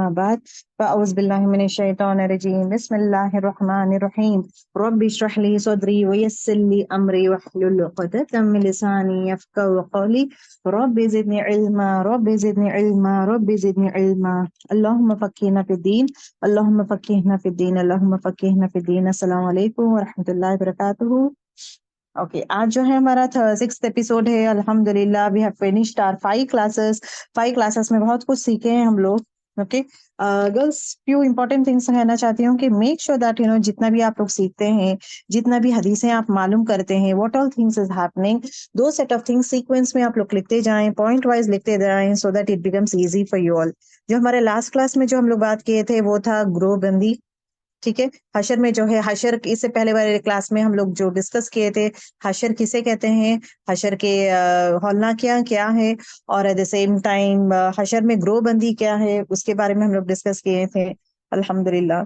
أما بعد فأعوذ بالله من الشيطان الرجيم بسم الله الرحمن الرحيم رب اشرح لي صدري ويسر لي أمري واحلل عقدة من لساني يفقهوا قولي رب زدني علما رب زدني علما رب زدني علما اللهم فقهنا في الدين اللهم فقهنا في الدين اللهم فقهنا في الدين السلام علیکم ورحمۃ اللہ وبرکاتہ. اوکے آج جو ہے ہمارا 6th ایپیسوڈ ہے. الحمدللہ we have finished our 5 classes میں بہت کچھ سیکھے ہیں ہم لوگ. Okay girls few important things کہنا چاہتی ہوں کہ میک شیور دیٹ جتنا بھی آپ لوگ سیکھتے ہیں, جتنا بھی حدیثیں آپ معلوم کرتے ہیں, what all things is happening, دو سیٹ آف تھنگس سیکوینس میں آپ لوگ لکھتے جائیں, پوائنٹ وائز لکھتے جائیں, so that it becomes easy for you all. جو ہمارے لاسٹ کلاس میں جو ہم لوگ بات کیے تھے وہ تھا گروہ بندی. ٹھیک ہے, حشر میں جو ہے حشر اس سے پہلے والے کلاس میں ہم لوگ جو ڈسکس کیے تھے حشر کسے کہتے ہیں, حشر کے ہولناکیاں کیا ہے, اور ایٹ دا سیم ٹائم حشر میں گروہ بندی کیا ہے, اس کے بارے میں ہم لوگ ڈسکس کیے تھے. الحمدللہ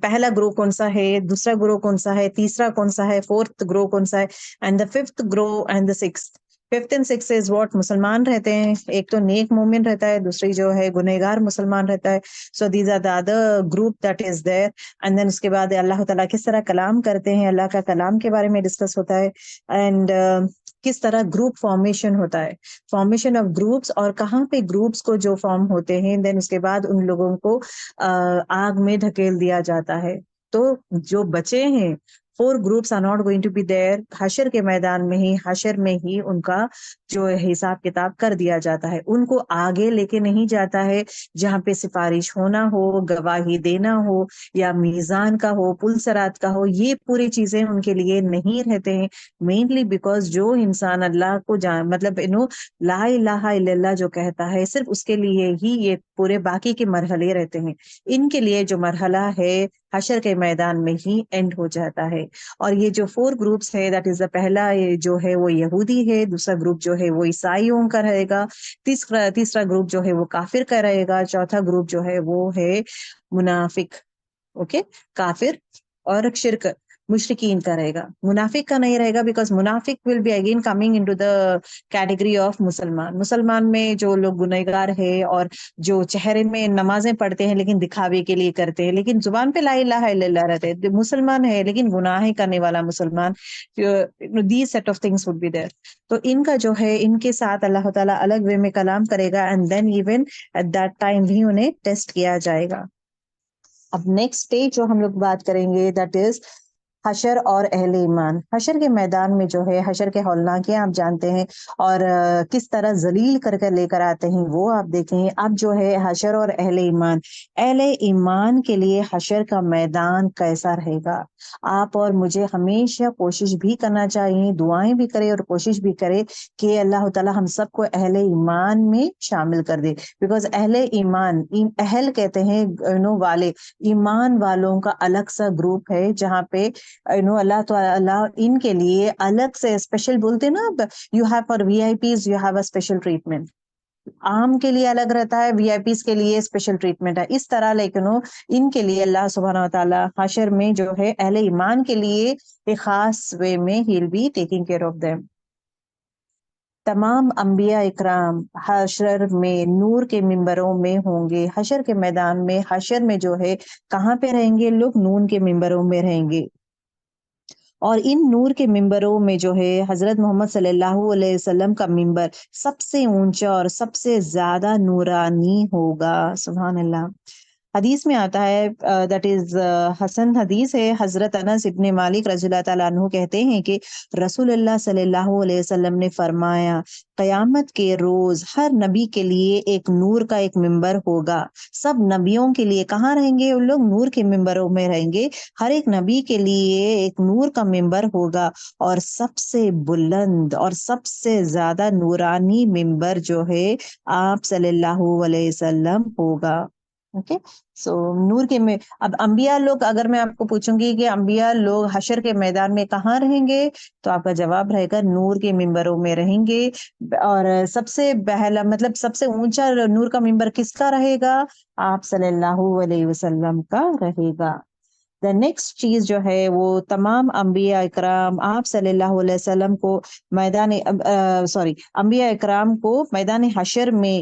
پہلا گروہ کون سا ہے, دوسرا گروہ کون سا ہے, تیسرا کون سا ہے, فورتھ گروہ کون سا ہے, اینڈ دا ففتھ گروہ and the sixth. 5th and 6th is what مسلمان رہتے ہیں, ایک تو نیک مومن رہتا ہے, دوسری جو ہے گنہگار مسلمان رہتا ہے. So these are the other group that is there. And then اس کے بعد اللہ تعالیٰ کس طرح کلام کرتے ہیں, اللہ کا کلام کے بارے میں ڈسکس ہوتا ہے. اینڈ کس طرح گروپ فارمیشن ہوتا ہے, فارمیشن آف گروپس, اور کہاں پہ گروپس کو جو فارم ہوتے ہیں, دین اس کے بعد ان لوگوں کو آگ میں دھکیل دیا جاتا ہے. تو جو بچے ہیں 4 groups are not going to be there. حشر کے میدان میں ہی, حشر میں ہی ان کا جو حساب کتاب کر دیا جاتا ہے. ان کو آگے لے کے نہیں جاتا ہے جہاں پہ سفارش ہونا ہو, گواہی دینا ہو, یا میزان کا ہو, پل صراط کا ہو. یہ پوری چیزیں ان کے لیے نہیں رہتے ہیں, مینلی بیکاز جو انسان اللہ کو مطلب لا الہ الا اللہ جو کہتا ہے, صرف اس کے لیے ہی یہ پورے باقی کے مرحلے رہتے ہیں. ان کے لیے جو مرحلہ ہے حشر کے میدان میں ہی اینڈ ہو جاتا ہے. اور یہ جو 4 گروپس ہے, دیٹ از دا پہلا جو ہے وہ یہودی ہے, دوسرا گروپ جو ہے وہ عیسائیوں کا رہے گا, تیسرا گروپ جو ہے وہ کافر کا رہے گا, چوتھا گروپ جو ہے وہ ہے منافق. اوکے, کافر اور شرک مشرکین کا رہے گا, منافق کا نہیں رہے گا, بیکاز منافق will be again coming into the category of مسلمان. مسلمان میں جو لوگ گنہگار ہے اور جو چہرے میں نمازیں پڑھتے ہیں لیکن دکھاوے کے لیے کرتے ہیں, لیکن زبان پہ لا الہ الا اللہ رہتے ہیں, مسلمان ہے لیکن گناہ کرنے والا مسلمان, these set of things would be there. تو ان کا جو ہے, ان کے ساتھ اللہ تعالیٰ الگ وے میں کلام کرے گا, and then even at that time بھی انہیں ٹیسٹ کیا جائے گا. اب نیکسٹ اسٹیج جو ہم لوگ بات کریں گے دیٹ از حشر اور اہل ایمان. حشر کے میدان میں جو ہے حشر کے ہولناکیاں آپ جانتے ہیں, اور کس طرح ذلیل کر کے لے کر آتے ہیں وہ آپ دیکھیں. اب جو ہے حشر اور اہل ایمان کے لیے حشر کا میدان کیسا رہے گا, آپ اور مجھے ہمیشہ کوشش بھی کرنا چاہیے, دعائیں بھی کرے اور کوشش بھی کرے کہ اللہ تعالیٰ ہم سب کو اہل ایمان میں شامل کر دے. بیکاز اہل ایمان, اہل کہتے ہیں والے, ایمان والوں کا الگ سا گروپ ہے جہاں پہ اللہ تعالیٰ ان کے لیے الگ سے اسپیشل بولتے نا, you have for V I Ps you have a special treatment. عام کے لیے الگ رہتا ہے, وی آئی پیز کے لیے اسپیشل ٹریٹمنٹ ہے. اس طرح لیکن ان کے لیے اللہ سبحانہ وتعالیٰ حشر میں جو ہے اہل ایمان کے لیے ایک خاص وے میں ہی will be taking care of them. تمام انبیاء اکرام حشر میں نور کے ممبروں میں ہوں گے. حشر کے میدان میں, حشر میں جو ہے کہاں پہ رہیں گے لوگ, نور کے ممبروں میں رہیں گے. اور ان نور کے ممبروں میں جو ہے حضرت محمد صلی اللہ علیہ وسلم کا ممبر سب سے اونچا اور سب سے زیادہ نورانی ہوگا. سبحان اللہ. حدیث میں آتا ہے, دیٹ از حسن حدیث ہے, حضرت انس ابن مالک رضی اللہ تعالیٰ عنہ کہتے ہیں کہ رسول اللہ صلی اللہ علیہ وسلم نے فرمایا, قیامت کے روز ہر نبی کے لیے ایک نور کا ایک ممبر ہوگا. سب نبیوں کے لیے کہاں رہیں گے, ان لوگ نور کے ممبروں میں رہیں گے. ہر ایک نبی کے لیے ایک نور کا ممبر ہوگا, اور سب سے بلند اور سب سے زیادہ نورانی ممبر جو ہے آپ صلی اللہ علیہ وسلم ہوگا. اوکے, سو نور کے میں اب انبیاء لوگ, اگر میں آپ کو پوچھوں گی کہ انبیاء لوگ حشر کے میدان میں کہاں رہیں گے, تو آپ کا جواب رہے گا نور کے ممبروں میں رہیں گے. اور سب سے پہلا مطلب سب سے اونچا نور کا ممبر کس کا رہے گا, آپ صلی اللہ علیہ وسلم کا رہے گا. دا نیکسٹ چیز جو ہے وہ تمام انبیاء اکرام آپ صلی اللہ علیہ وسلم کو انبیاء اکرام کو میدان حشر میں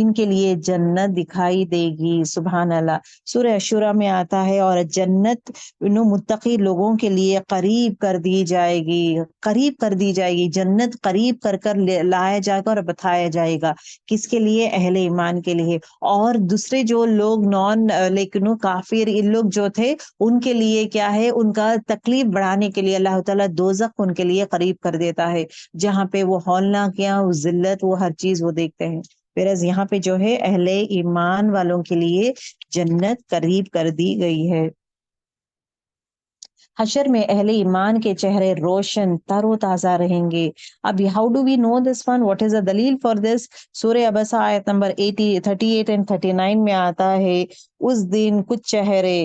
ان کے لیے جنت دکھائی دے گی. سبحان اللہ. سورہ اشورا میں آتا ہے اور جنت متقی لوگوں کے لیے قریب کر دی جائے گی، قریب کر دی جائے گی. جنت قریب کر کر لایا جائے گا اور بتایا جائے گا. کس کے لیے؟ اہل ایمان کے لیے. اور دوسرے جو لوگ لیکن کافر ان لوگ جو تھے ان کے لیے کیا ہے؟ ان کا تکلیف بڑھانے کے لیے اللہ تعالیٰ دوزخ ان کے لیے قریب کر دیتا ہے، جہاں پہ وہ ہولناکیاں، وہ ذلت، وہ ہر چیز وہ دیکھتے ہیں. whereas یہاں پہ جو ہے اہل ایمان والوں کے لیے جنت قریب کر دی گئی ہے. حشر میں اہل ایمان کے چہرے روشن تر و تازہ رہیں گے. اب how do we know this one? What is a دلیل فار دس؟ سورہ عبسہ آیت نمبر 38 اینڈ 39 میں آتا ہے اس دن کچھ چہرے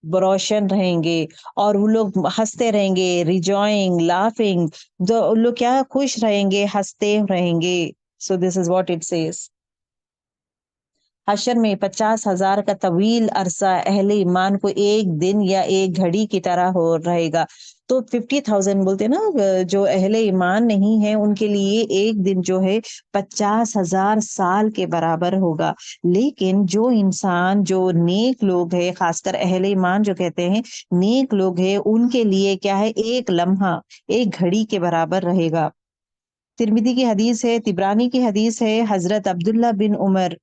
روشن رہیں گے اور وہ لوگ ہنستے رہیں گے، ریجوائنگ، لافنگ. جو لوگ کیا خوش رہیں گے، ہنستے رہیں گے. سو دس از واٹ اٹ سیز. حشر میں 50,000 کا طویل عرصہ اہل ایمان کو ایک دن یا ایک گھڑی کی طرح ہو رہے گا. تو 50,000 بولتے نا جو اہل ایمان نہیں ہے ان کے لیے ایک دن جو ہے 50,000 سال کے برابر ہوگا. لیکن جو انسان جو نیک لوگ ہے، خاص کر اہل ایمان جو کہتے ہیں نیک لوگ ہے، ان کے لیے کیا ہے؟ ایک لمحہ ایک گھڑی کے برابر رہے گا. ترمذی کی حدیث ہے، طبرانی کی حدیث ہے، حضرت عبداللہ بن عمر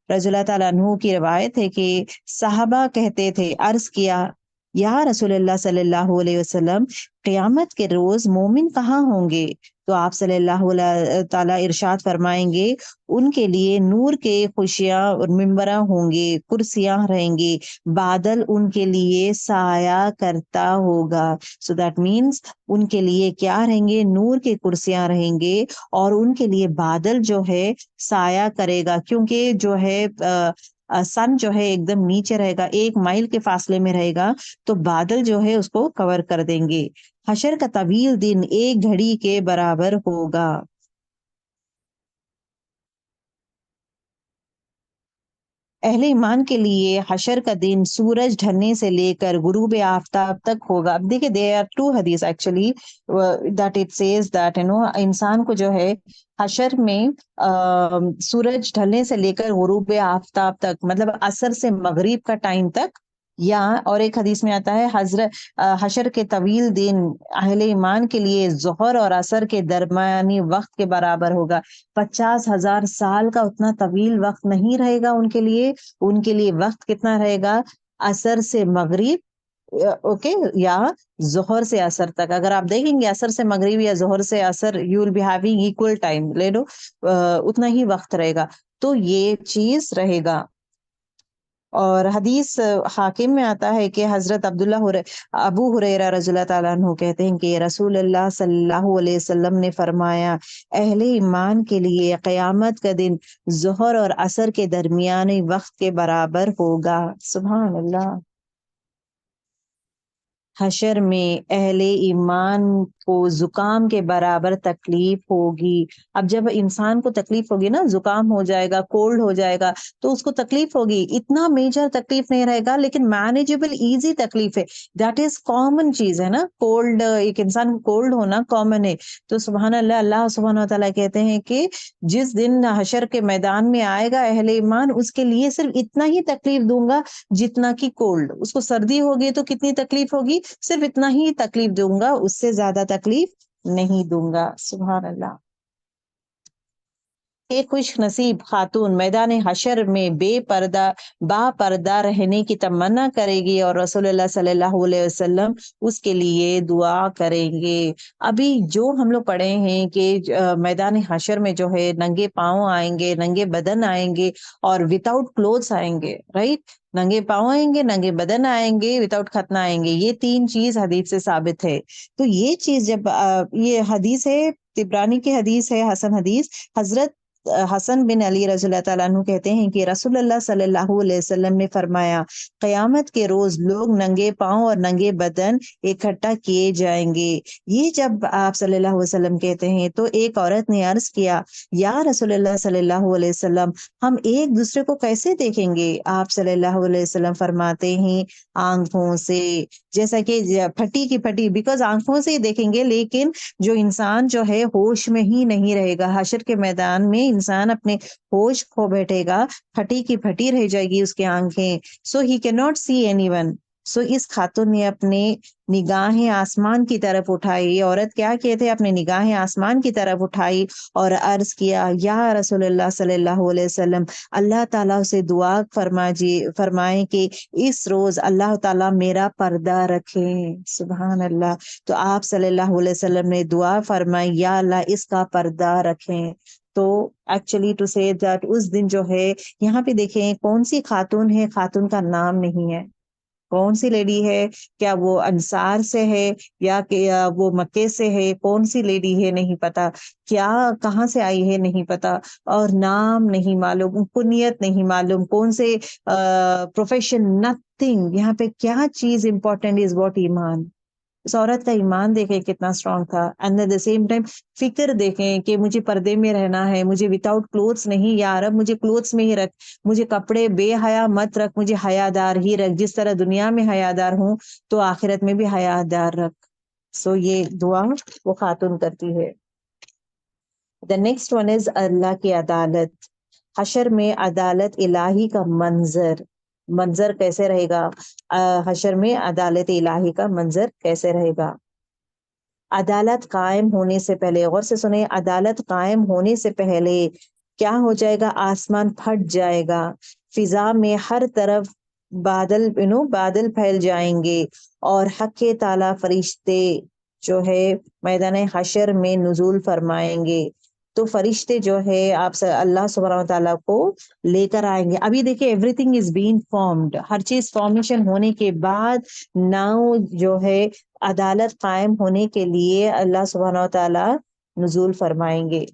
رضی اللہ تعالیٰ عنہ کی روایت ہے کہ صحابہ کہتے تھے، عرض کیا یا رسول اللہ صلی اللہ علیہ وسلم، قیامت کے روز مومن کہاں ہوں گے؟ تو آپ صلی اللہ علیہ تعالیٰ ارشاد فرمائیں گے ان کے لیے نور کے خوشیاں اور ممبراں ہوں گے، کرسیاں رہیں گی، بادل ان کے لیے سایہ کرتا ہوگا. سو دیٹ مینس ان کے لیے کیا رہیں گے؟ نور کے کرسیاں رہیں گے اور ان کے لیے بادل جو ہے سایہ کرے گا، کیونکہ جو ہے سن جو ہے ایک دم نیچے رہے گا، 1 مائل کے فاصلے میں رہے گا، تو بادل جو ہے اس کو کور کر دیں گے. حشر کا طویل دن ایک گھڑی کے برابر ہوگا. اہل ایمان کے لیے حشر کا دن سورج ڈھلنے سے لے کر غروب آفتاب تک ہوگا. اب دیکھیں there are two حدیث actually that it says that انسان کو جو ہے حشر میں سورج ڈھلنے سے لے کر غروب آفتاب تک، مطلب عصر سے مغرب کا ٹائم تک، یا اور ایک حدیث میں آتا ہے حشر کے طویل دن اہل ایمان کے لیے ظہر اور عصر کے درمیانی وقت کے برابر ہوگا. 50,000 سال کا اتنا طویل وقت نہیں رہے گا ان کے لیے. ان کے لیے وقت کتنا رہے گا؟ عصر سے مغرب، اوکے، یا ظہر سے عصر تک. اگر آپ دیکھیں گے عصر سے مغرب یا ظہر سے عصر، you will be having equal time, لے لو اتنا ہی وقت رہے گا. تو یہ چیز رہے گا. اور حدیث حاکم میں آتا ہے کہ حضرت ابو ہریرہ رضی اللہ تعالیٰ عنہ کہتے ہیں کہ رسول اللہ صلی اللہ علیہ وسلم نے فرمایا اہل ایمان کے لیے قیامت کا دن ظہر اور عصر کے درمیانی وقت کے برابر ہوگا. سبحان اللہ. حشر میں اہل ایمان کو زکام کے برابر تکلیف ہوگی. اب جب انسان کو تکلیف ہوگی نا، زکام ہو جائے گا، کولڈ ہو جائے گا، تو اس کو تکلیف ہوگی. اتنا میجر تکلیف نہیں رہے گا لیکن مینیجبل ایزی تکلیف ہے. دیٹ از کامن چیز ہے نا، کولڈ، ایک انسان کو کولڈ ہونا کامن ہے. تو سبحان اللہ، اللہ سبحانہ وتعالیٰ کہتے ہیں کہ جس دن حشر کے میدان میں آئے گا اہل ایمان، اس کے لیے صرف اتنا ہی تکلیف دوں گا جتنا کہ کولڈ. اس کو سردی ہوگی تو کتنی تکلیف ہوگی؟ صرف اتنا ہی تکلیف دوں گا، اس سے زیادہ تکلیف نہیں دوں گا. سبحان اللہ. ایک خوش نصیب خاتون میدان حشر میں با پردہ رہنے کی تمنا کرے گی اور رسول اللہ صلی اللہ علیہ وسلم اس کے لیے دعا کریں گے. ابھی جو ہم لوگ پڑھے ہیں کہ میدان حشر میں جو ہے ننگے پاؤں آئیں گے، ننگے بدن آئیں گے اور وداؤٹ کلوتھس آئیں گے، رائٹ؟ ننگے پاؤں آئیں گے، ننگے بدن آئیں گے، وداؤٹ ختنہ آئیں گے. یہ 3 چیز حدیث سے ثابت ہے. تو یہ چیز جب یہ حدیث ہے، طبرانی کی حدیث ہے، حسن حدیث. حضرت حسن بن علی رضی اللہ تعالیٰ عنہ کہتے ہیں کہ رسول اللہ صلی اللہ علیہ وسلم نے فرمایا قیامت کے روز لوگ ننگے پاؤں اور ننگے بدن اکٹھا کیے جائیں گے. یہ جب آپ صلی اللہ علیہ وسلم کہتے ہیں تو ایک عورت نے عرض کیا یا رسول اللہ صلی اللہ علیہ وسلم، ہم ایک دوسرے کو کیسے دیکھیں گے؟ آپ صلی اللہ علیہ وسلم فرماتے ہیں آنکھوں سے. جیسا کہ پھٹی کی پھٹی، بیکاز آنکھوں سے ہی دیکھیں گے. لیکن جو انسان جو ہے ہوش میں ہی نہیں رہے گا. حشر کے میدان میں انسان اپنے ہوش کھو بیٹھے گا, پھٹی کی پھٹی رہ جائے گی اس کی آنکھیں. سو ہی کی ناٹ سی اینی ون. سو اس خاتون نے اپنے نگاہیں آسمان کی طرف اٹھائی. عورت کیا کہتے ہیں, اپنے نگاہیں آسمان کی طرف اٹھائی اور عرض کیا, یا رسول اللہ صلی اللہ علیہ وسلم, اللہ تعالیٰ سے دعا فرمائیں کہ اس روز اللہ تعالیٰ میرا پردہ رکھیں. سبحان اللہ. تو آپ صلی اللہ علیہ وسلم نے دعا فرمائی, یا اللہ اس کا پردہ رکھیں. تو ایکچولی ٹو سے دیٹ اس دن جو ہے, یہاں پہ دیکھیں کون سی خاتون ہے, خاتون کا نام نہیں ہے. کون سی لیڈی ہے, کیا وہ انصار سے ہے یا کہ وہ مکے سے ہے, کون سی لیڈی ہے نہیں پتا, کیا کہاں سے آئی ہے نہیں پتا, اور نام نہیں معلوم, کنیت نہیں معلوم, کون سے پروفیشن, نتھنگ. یہاں پہ کیا چیز امپورٹنٹ از واٹ, ایمان. اس عورت کا ایمان دیکھیں کتنا اسٹرانگ تھا. And at the same time فکر دیکھیں کہ مجھے پردے میں رہنا ہے, مجھے وداؤٹ کلوتھس نہیں, یا رب مجھے کلوتھس میں ہی رکھ, مجھے کپڑے بے حیا مت رکھ, مجھے حیا دار ہی رکھ. جس طرح دنیا میں حیا دار ہوں تو آخرت میں بھی حیا دار رکھ. سو یہ دعا وہ خاتون کرتی ہے. دا نیکسٹ ون از اللہ کی عدالت. حشر میں عدالت الہی کا منظر کیسے رہے گا؟ حشر میں عدالت الہی کا منظر کیسے رہے گا؟ عدالت قائم ہونے سے پہلے, غور سے سنیں, عدالت قائم ہونے سے پہلے کیا ہو جائے گا؟ آسمان پھٹ جائے گا, فضا میں ہر طرف بادل پھیل جائیں گے, اور حق کے تعالی فرشتے جو ہے میدان حشر میں نزول فرمائیں گے. تو فرشتے جو ہے آپ سے اللہ سبحانہ وتعالیٰ کو لے کر آئیں گے. ابھی دیکھیں everything is being formed, ہر چیز فارمیشن ہونے کے بعد ناؤ جو ہے عدالت قائم ہونے کے لیے اللہ سبحانہ وتعالیٰ نزول فرمائیں گے.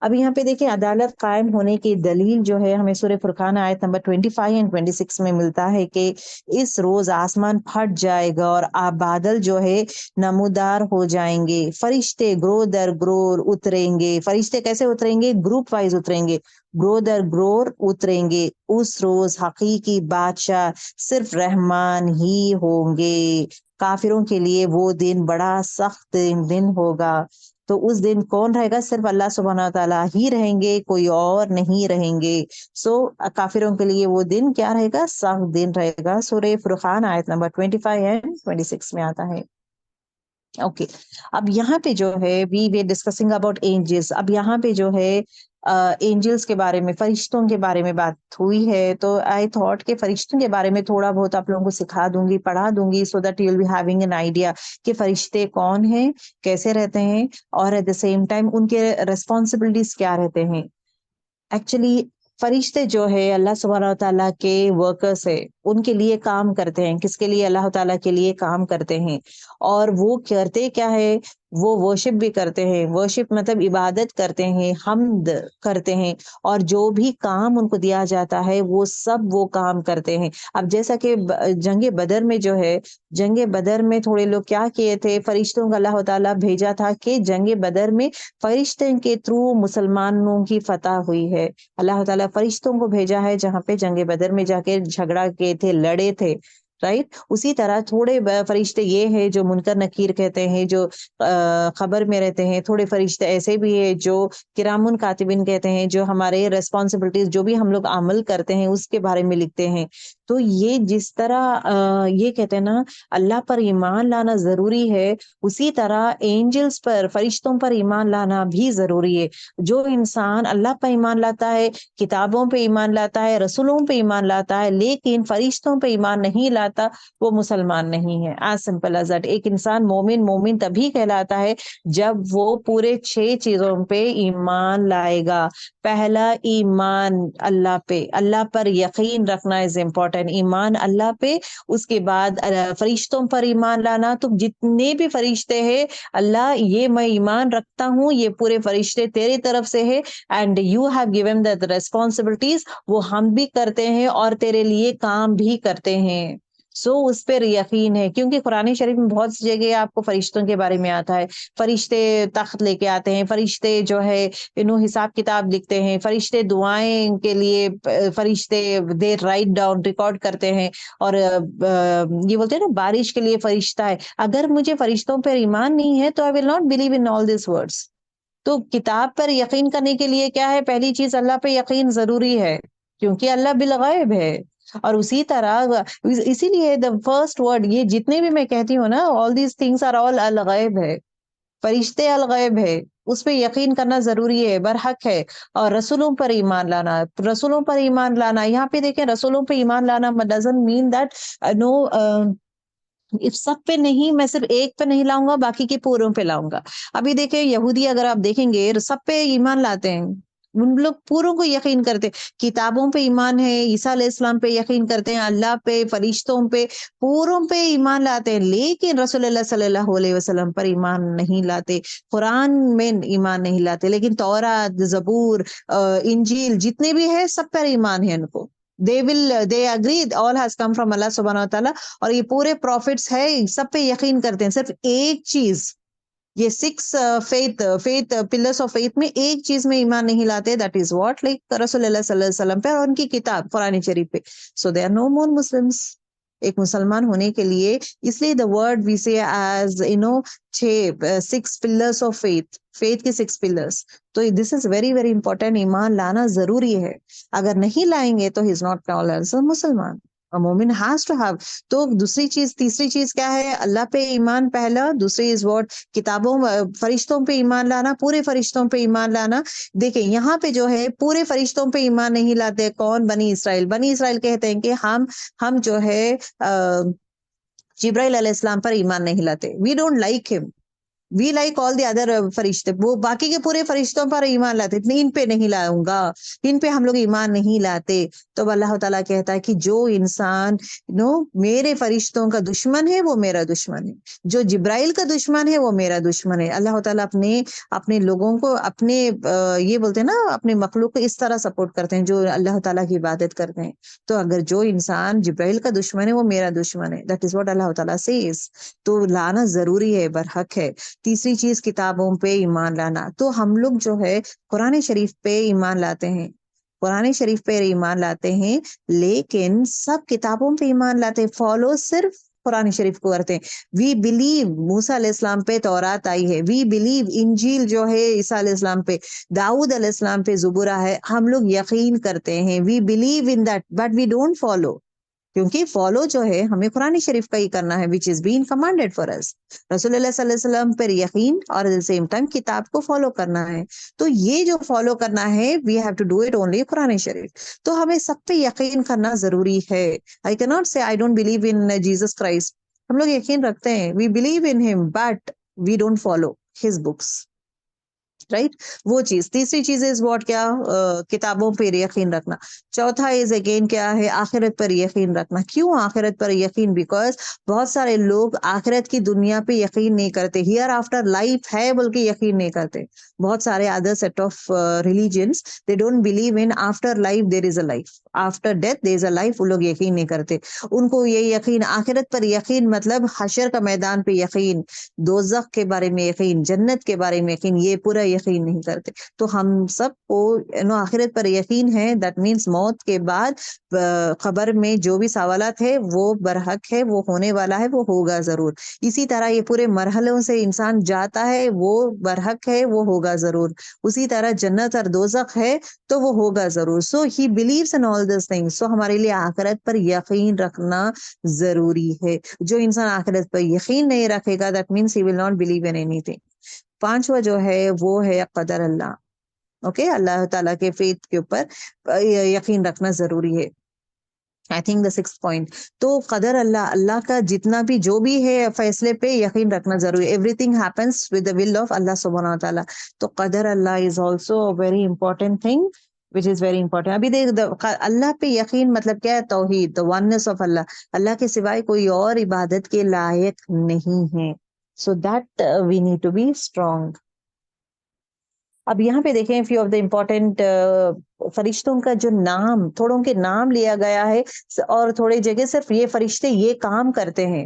اب یہاں پہ دیکھیں عدالت قائم ہونے کی دلیل جو ہے ہمیں سورہ فرقان آیت نمبر 25 اور 26 میں ملتا ہے کہ اس روز آسمان پھٹ جائے گا اور بادل جو ہے نمودار ہو جائیں گے, فرشتے گروہ در گروہ اتریں گے. فرشتے کیسے اتریں گے؟ گروپ وائز اتریں گے, گروہ در گروہ اتریں گے. اس روز حقیقی بادشاہ صرف رحمان ہی ہوں گے. کافروں کے لیے وہ دن بڑا سخت دن ہوگا. تو اس دن کون رہے گا؟ صرف اللہ سبحانہ تعالیٰ ہی رہیں گے, کوئی اور نہیں رہیں گے. سو کافروں کے لیے وہ دن کیا رہے گا؟ سخت دن رہے گا. سورہ فرقان آیت نمبر 25 اور 26 میں آتا ہے. اوکے, اب یہاں پہ جو ہے وی ڈسکسنگ اباؤٹ اینجلس. اب یہاں پہ جو ہے اینجلس کے بارے میں, فرشتوں کے بارے میں بات ہوئی ہے, تو آئی تھاٹ کہ فرشتوں کے بارے میں تھوڑا بہت آپ لوگوں کو سکھا دوں گی, پڑھا دوں گی, so that you will be having an idea کہ فرشتے کون ہیں, کیسے رہتے ہیں, اور ایٹ دا سیم ٹائم ان کے ریسپانسبلٹیز کیا رہتے ہیں. ایکچولی فرشتے جو ہے اللہ سبحانہ تعالیٰ کے ورکرس ہے, ان کے لیے کام کرتے ہیں. کس کے لیے؟ اللہ تعالیٰ کے لیے کام کرتے ہیں. اور وہ کرتے کیا ہے؟ وہ ورشپ بھی کرتے ہیں. ورشپ مطلب عبادت کرتے ہیں, حمد کرتے ہیں, اور جو بھی کام ان کو دیا جاتا ہے وہ سب وہ کام کرتے ہیں. اب جیسا کہ جنگ بدر میں جو ہے, جنگ بدر میں تھوڑے لوگ کیا کیے تھے, فرشتوں کا اللہ تعالیٰ بھیجا تھا کہ جنگ بدر میں فرشتے کے تھرو مسلمانوں کی فتح ہوئی ہے. اللہ تعالیٰ فرشتوں کو بھیجا ہے جہاں پہ جنگ بدر میں جا کے جھگڑا کیے تھے, لڑے تھے, رائٹ. اسی طرح تھوڑے فرشتے یہ ہیں جو منکر نکیر کہتے ہیں, جو خبر میں رہتے ہیں. تھوڑے فرشتے ایسے بھی ہیں جو کرامن کاتبین کہتے ہیں, جو ہمارے ریسپانسبلٹیز جو بھی ہم لوگ عمل کرتے ہیں اس کے بارے میں لکھتے ہیں. تو یہ جس طرح یہ کہتے ہیں نا اللہ پر ایمان لانا ضروری ہے, اسی طرح اینجلز پر, فرشتوں پر ایمان لانا بھی ضروری ہے. جو انسان اللہ پر ایمان لاتا ہے, کتابوں پہ ایمان لاتا ہے, رسولوں پہ ایمان لاتا ہے, لیکن فرشتوں پہ ایمان نہیں لاتا, وہ مسلمان نہیں ہے. As simple as that. ایک انسان مومن تبھی کہلاتا ہے جب وہ پورے 6 چیزوں پہ ایمان لائے گا. پہلا ایمان اللہ پہ, اللہ پر یقین رکھنا از امپورٹنٹ. ایمان اللہ پہ, اس کے بعد فرشتوں پر ایمان لانا. تو جتنے بھی فرشتے ہیں, اللہ یہ میں ایمان رکھتا ہوں یہ پورے فرشتے تیری طرف سے ہے, and you have given the responsibilities, وہ ہم بھی کرتے ہیں اور تیرے لیے کام بھی کرتے ہیں. سو اس پر یقین ہے, کیونکہ قرآن شریف میں بہت سی جگہ آپ کو فرشتوں کے بارے میں آتا ہے. فرشتے تخت لے کے آتے ہیں, فرشتے جو ہے حساب کتاب لکھتے ہیں, فرشتے دعائیں کے لیے, فرشتے دے رائٹ ڈاؤن, ریکارڈ کرتے ہیں, اور یہ بولتے ہیں نا بارش کے لیے فرشتہ ہے. اگر مجھے فرشتوں پر ایمان نہیں ہے تو I will not believe in all these words. تو کتاب پر یقین کرنے کے لیے کیا ہے؟ پہلی چیز اللہ پہ یقین ضروری ہے کیونکہ اللہ بالغیب ہے. اور اسی طرح اسی لیے دا فرسٹ ورڈ یہ جتنے بھی میں کہتی ہوں نا all these things are all الغیب ہے، فرشتے الغیب ہے، اس پہ یقین کرنا ضروری ہے، برحق ہے. اور رسولوں پر ایمان لانا، رسولوں پر ایمان لانا، یہاں پہ دیکھیں رسولوں پہ ایمان لانا doesn't mean that no سب پہ نہیں، میں صرف ایک پہ نہیں لاؤں گا، باقی کے پوروں پہ لاؤں گا. ابھی دیکھیں یہودی اگر آپ دیکھیں گے سب پہ ایمان لاتے ہیں، ان لوگ پوروں کو یقین کرتے، کتابوں پہ ایمان ہے، عیسیٰ علیہ السلام پہ یقین کرتے ہیں، اللہ پہ، فرشتوں پہ، پوروں پہ ایمان لاتے ہیں، لیکن رسول اللہ صلی اللہ علیہ وسلم پر ایمان نہیں لاتے، قرآن میں ایمان نہیں لاتے. لیکن تورات، زبور، انجیل جتنے بھی ہیں سب پر ایمان ہے ان کو. they agree all has come from اللہ سبحانہ و تعالیٰ. اور یہ پورے پروفٹس ہے سب پہ یقین کرتے ہیں. صرف ایک چیز، یہ 6 فیتھ پلرس آف فیتھ میں ایک چیز میں ایمان نہیں لاتے، دیٹ از واٹ لائک رسول اللہ صلی اللہ علیہ وسلم پہ اور ان کی کتاب قرآن شریف پہ. So they are no more Muslims. ایک مسلمان ہونے کے لیے اس لیے دا ورڈ وی سے ایز 6 پلرس آف فیتھ کے 6 پلرس. تو this is very very important. ایمان لانا ضروری ہے، اگر نہیں لائیں گے تو he is not called as a مسلمان. مومن ہیز ٹو ہیو. تو دوسری چیز، تیسری چیز کیا ہے؟ اللہ پہ ایمان پہلا. دوسری از واٹ؟ کتابوں، فرشتوں پہ ایمان لانا، پورے فرشتوں پہ ایمان لانا. دیکھیں یہاں پہ جو ہے پورے فرشتوں پہ ایمان نہیں لاتے. کون؟ بنی اسرائیل. بنی اسرائیل کہتے ہیں کہ ہم جو ہے جبرائیل علیہ السلام پر ایمان نہیں لاتے. وی ڈونٹ لائک ہم، we like all the other فرشتے. وہ باقی کے پورے فرشتوں پر ایمان لاتے، ان پہ نہیں لاؤں گا، ان پہ ہم لوگ ایمان نہیں لاتے. تو اللہ تعالیٰ کہتا ہے کہ جو انسان میرے فرشتوں کا دشمن ہے وہ میرا دشمن ہے، جو جبرائیل کا دشمن ہے وہ میرا دشمن ہے. اللہ تعالیٰ اپنے لوگوں کو، اپنے یہ بولتے ہیں نا، اپنے مخلوق کو اس طرح سپورٹ کرتے ہیں جو اللہ تعالیٰ کی عبادت کرتے ہیں. تو اگر جو انسان جبرائیل کا دشمن ہے وہ میرا دشمن ہے. دیٹ از واٹ اللہ تعالیٰ سیز. تو لانا ضروری ہے، برحق ہے. تیسری چیز کتابوں پہ ایمان لانا. تو ہم لوگ جو ہے قرآن شریف پہ ایمان لاتے ہیں، قرآن شریف پہ ایمان لاتے ہیں، لیکن سب کتابوں پہ ایمان لاتے ہیں، فالو صرف قرآن شریف کو کرتے ہیں. وی بلیو موسیٰ علیہ السلام پہ تورات آئی ہے، وی بلیو انجیل جو ہے عیسیٰ علیہ السلام پہ، داؤد علیہ السلام پہ زبورہ ہے، ہم لوگ یقین کرتے ہیں. We believe in that but we don't follow, کیونکہ فالو جو ہے ہمیں قرآن شریف کا ہی کرنا ہے which is being commanded for us. رسول اللہ صلی اللہ علیہ وسلم پر یقین اور at the same time کتاب کو فالو کرنا ہے. تو یہ جو فالو کرنا ہے we have to do it only قرآن شریف. تو ہمیں سب پہ یقین کرنا ضروری ہے. I cannot say I don't believe in Jesus Christ. ہم لوگ یقین رکھتے ہیں، we believe in him but we don't follow his books. Right, وہ چیز. تیسری چیز از واٹ؟ کیا؟ کتابوں پہ یقین رکھنا. چوتھا از اگین کیا ہے؟ آخرت پر یقین رکھنا. کیوں آخرت پر یقین؟ بیکاز بہت سارے لوگ آخرت کی دنیا پہ یقین نہیں کرتے، ہیئر آفٹر لائف ہے بول کے یقین نہیں کرتے. بہت سارے other set of religions they don't believe in after life there is a life, after death there is a life. وہ لوگ یقین نہیں کرتے. ان کو یہ یقین، آخرت پر یقین مطلب حشر کا میدان پہ یقین، دوزخ کے بارے میں یقین، جنت کے بارے میں یقین، یہ پورا یقین نہیں کرتے. تو ہم سب کو آخرت پر یقین ہے. دیٹ مینس موت کے بعد قبر میں جو بھی سوالات ہے وہ برحق ہے، وہ ہونے والا ہے، وہ ہوگا ضرور. اسی طرح یہ پورے مرحلوں سے انسان جاتا ہے، وہ برحق ہے، وہ ہوگا ضرور. اسی طرح جنت اور دوزخ ہے تو وہ ہوگا ضرور. So he believes in all these things. So ہمارے لیے آخرت پر یقین رکھنا ضروری ہے. جو انسان آخرت پر یقین نہیں رکھے گا that means he will not believe in anything. پانچواں جو ہے وہ ہے قدر اللہ. اوکے، اللہ تعالیٰ کے فیتھ کے اوپر یقین رکھنا ضروری ہے. I think the 6th point. تو قدر اللہ، اللہ کا جتنا بھی جو بھی ہے فیصلے پہ یقین رکھنا ضروری ہے. Everything happens with the will of Allah سبحانہ تعالیٰ. تو قدر Allah is also very important thing which is very important. ابھی دیکھ اللہ پہ یقین مطلب کیا ہے؟ توحید، the oneness of اللہ. اللہ کے سوائے کوئی اور عبادت کے لائق نہیں ہے. So that we need to be strong. اب یہاں پہ دیکھیں فیو آف دا امپورٹینٹ فرشتوں کا جو نام، تھوڑوں کے نام لیا گیا ہے، اور تھوڑے جگہ صرف یہ فرشتے یہ کام کرتے ہیں.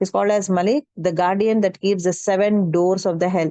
is called as Malik, the guardian that keeps the 7 doors of the hell।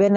when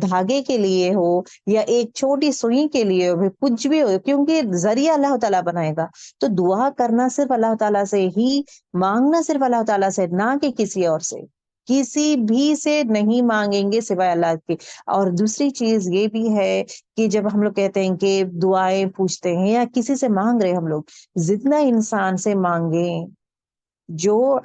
دھاگے کے لیے ہو یا ایک چھوٹی سوئی کے لیے ہو, کچھ بھی ہو, کیونکہ ذریعہ اللہ تعالیٰ بنائے گا. تو دعا کرنا صرف اللہ تعالیٰ سے ہی, مانگنا صرف اللہ تعالیٰ سے, نہ کہ کسی اور سے, کسی بھی سے نہیں مانگیں گے سوائے اللہ کے. اور دوسری چیز یہ بھی ہے کہ جب ہم لوگ کہتے ہیں کہ دعائیں پوچھتے ہیں یا کسی سے مانگ رہے ہم لوگ, جتنا انسان سے مانگیں, جو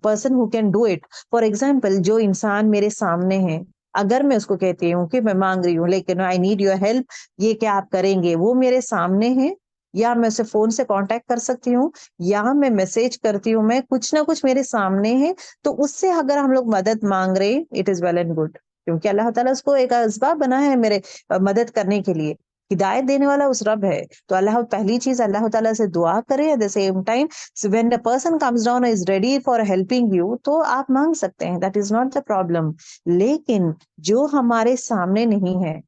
person who can do it. For example, جو انسان میرے سامنے ہے, اگر میں اس کو کہتی ہوں کہ میں مانگ رہی ہوں لیکن آئی نیڈ یور ہیلپ, یہ کیا آپ کریں گے, وہ میرے سامنے ہے, یا میں اسے فون سے کانٹیکٹ کر سکتی ہوں, یا میں میسج کرتی ہوں, میں کچھ نہ کچھ میرے سامنے ہے, تو اس سے اگر ہم لوگ مدد مانگ رہے, it is well and good, کیونکہ اللہ تعالیٰ اس کو ایک اسباب بنا ہے میرے مدد کرنے کے لیے. ہدایت دینے والا اس رب ہے. تو اللہ, پہلی چیز اللہ تعالیٰ سے دعا کرے. At the same time when the person comes down and is ready for helping you, تو آپ مانگ سکتے ہیں, that is not the problem. لیکن جو ہمارے سامنے نہیں ہے,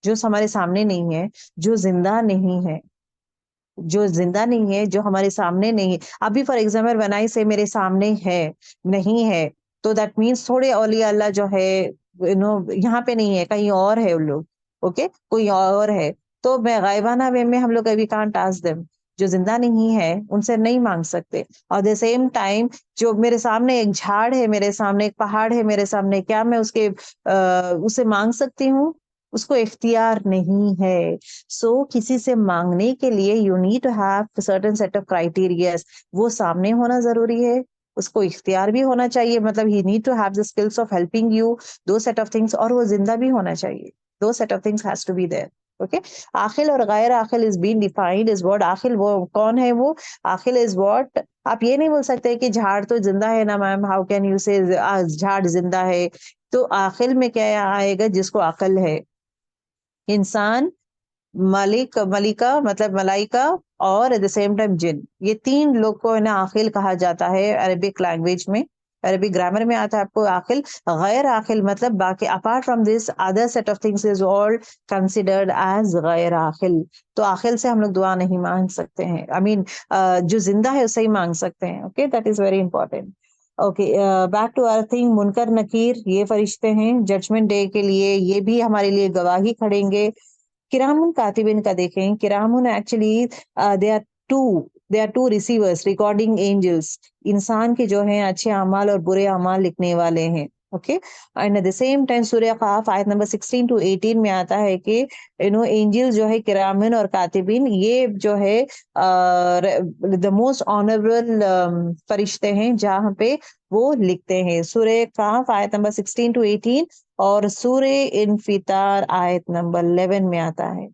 جو ہمارے سامنے نہیں ہے, جو زندہ نہیں ہے, جو زندہ نہیں ہے, جو ہمارے سامنے نہیں ہے. ابھی for example when I say میرے سامنے ہے, نہیں ہے, تو دیٹ مینس تھوڑے اولیاء اللہ جو ہے یہاں پہ نہیں ہے, کہیں اور ہے ان لوگ, اوکے, کوئی اور ہے. تو میں غائبانہ وے میں ہم لوگ ابھی کانٹ آسک دیم, جو زندہ نہیں ہے ان سے نہیں مانگ سکتے. اور دا سیم ٹائم جو میرے سامنے ایک جھاڑ ہے, میرے سامنے ایک پہاڑ ہے, میرے سامنے, کیا میں اسے مانگ سکتی ہوں؟ اس کو اختیار نہیں ہے. سو کسی سے مانگنے کے لیے you need to have certain set of criterias. وہ سامنے ہونا ضروری ہے, اس کو اختیار بھی ہونا چاہیے, مطلب he need to have the skills of helping you, دو سیٹ آف تھنگس, اور وہ زندہ بھی ہونا چاہیے. دو set of things has to be there. Okay, عاقل اور غیر عاقل از بین ڈیفائنڈ از واٹ. عاقل وہ کون ہے؟ وہ عاقل از واٹ. آپ یہ نہیں بول سکتے کہ جھاڑ تو زندہ ہے نا میم, ہاؤ کین یو سے جھاڑ زندہ ہے. تو عاقل میں کیا آئے گا؟ جس کو عقل ہے. انسان, ملکہ مطلب ملائکہ, اور ایٹ دا سیم ٹائم جن, یہ تین لوگ کو ہے نا عاقل کہا جاتا ہے عربک لینگویج میں, عربک گرامر میں آتا ہے آپ کو عاقل. غیر عاقل مطلب باقی apart from this other set of things is all considered as غیر عاقل. تو عاقل سے ہم لوگ دعا نہیں مانگ سکتے ہیں, آئی مین جو زندہ ہے اسے ہی مانگ سکتے ہیں. Okay, that is very important. Okay, back to our thing. منکر نکیر یہ فرشتے ہیں, ججمنٹ ڈے کے لیے یہ بھی ہمارے لیے گواہی کھڑیں گے. کرامن کاتبین کا دیکھیں, کرامن actually they are two receivers, recording angels. انسان کے جو ہیں اچھے اعمال اور برے اعمال لکھنے والے ہیں. Okay, and at the same time سورہ قاف آیت نمبر 16 to 18 میں آتا ہے کہ اینجل جو ہے کرامن اور کاتبین, یہ جو ہے the most honorable فرشتے ہیں جہاں پہ وہ لکھتے ہیں. سورہ قاف آیت نمبر 16 to 18 اور سورہ انفطار آیت نمبر 11 میں آتا ہے.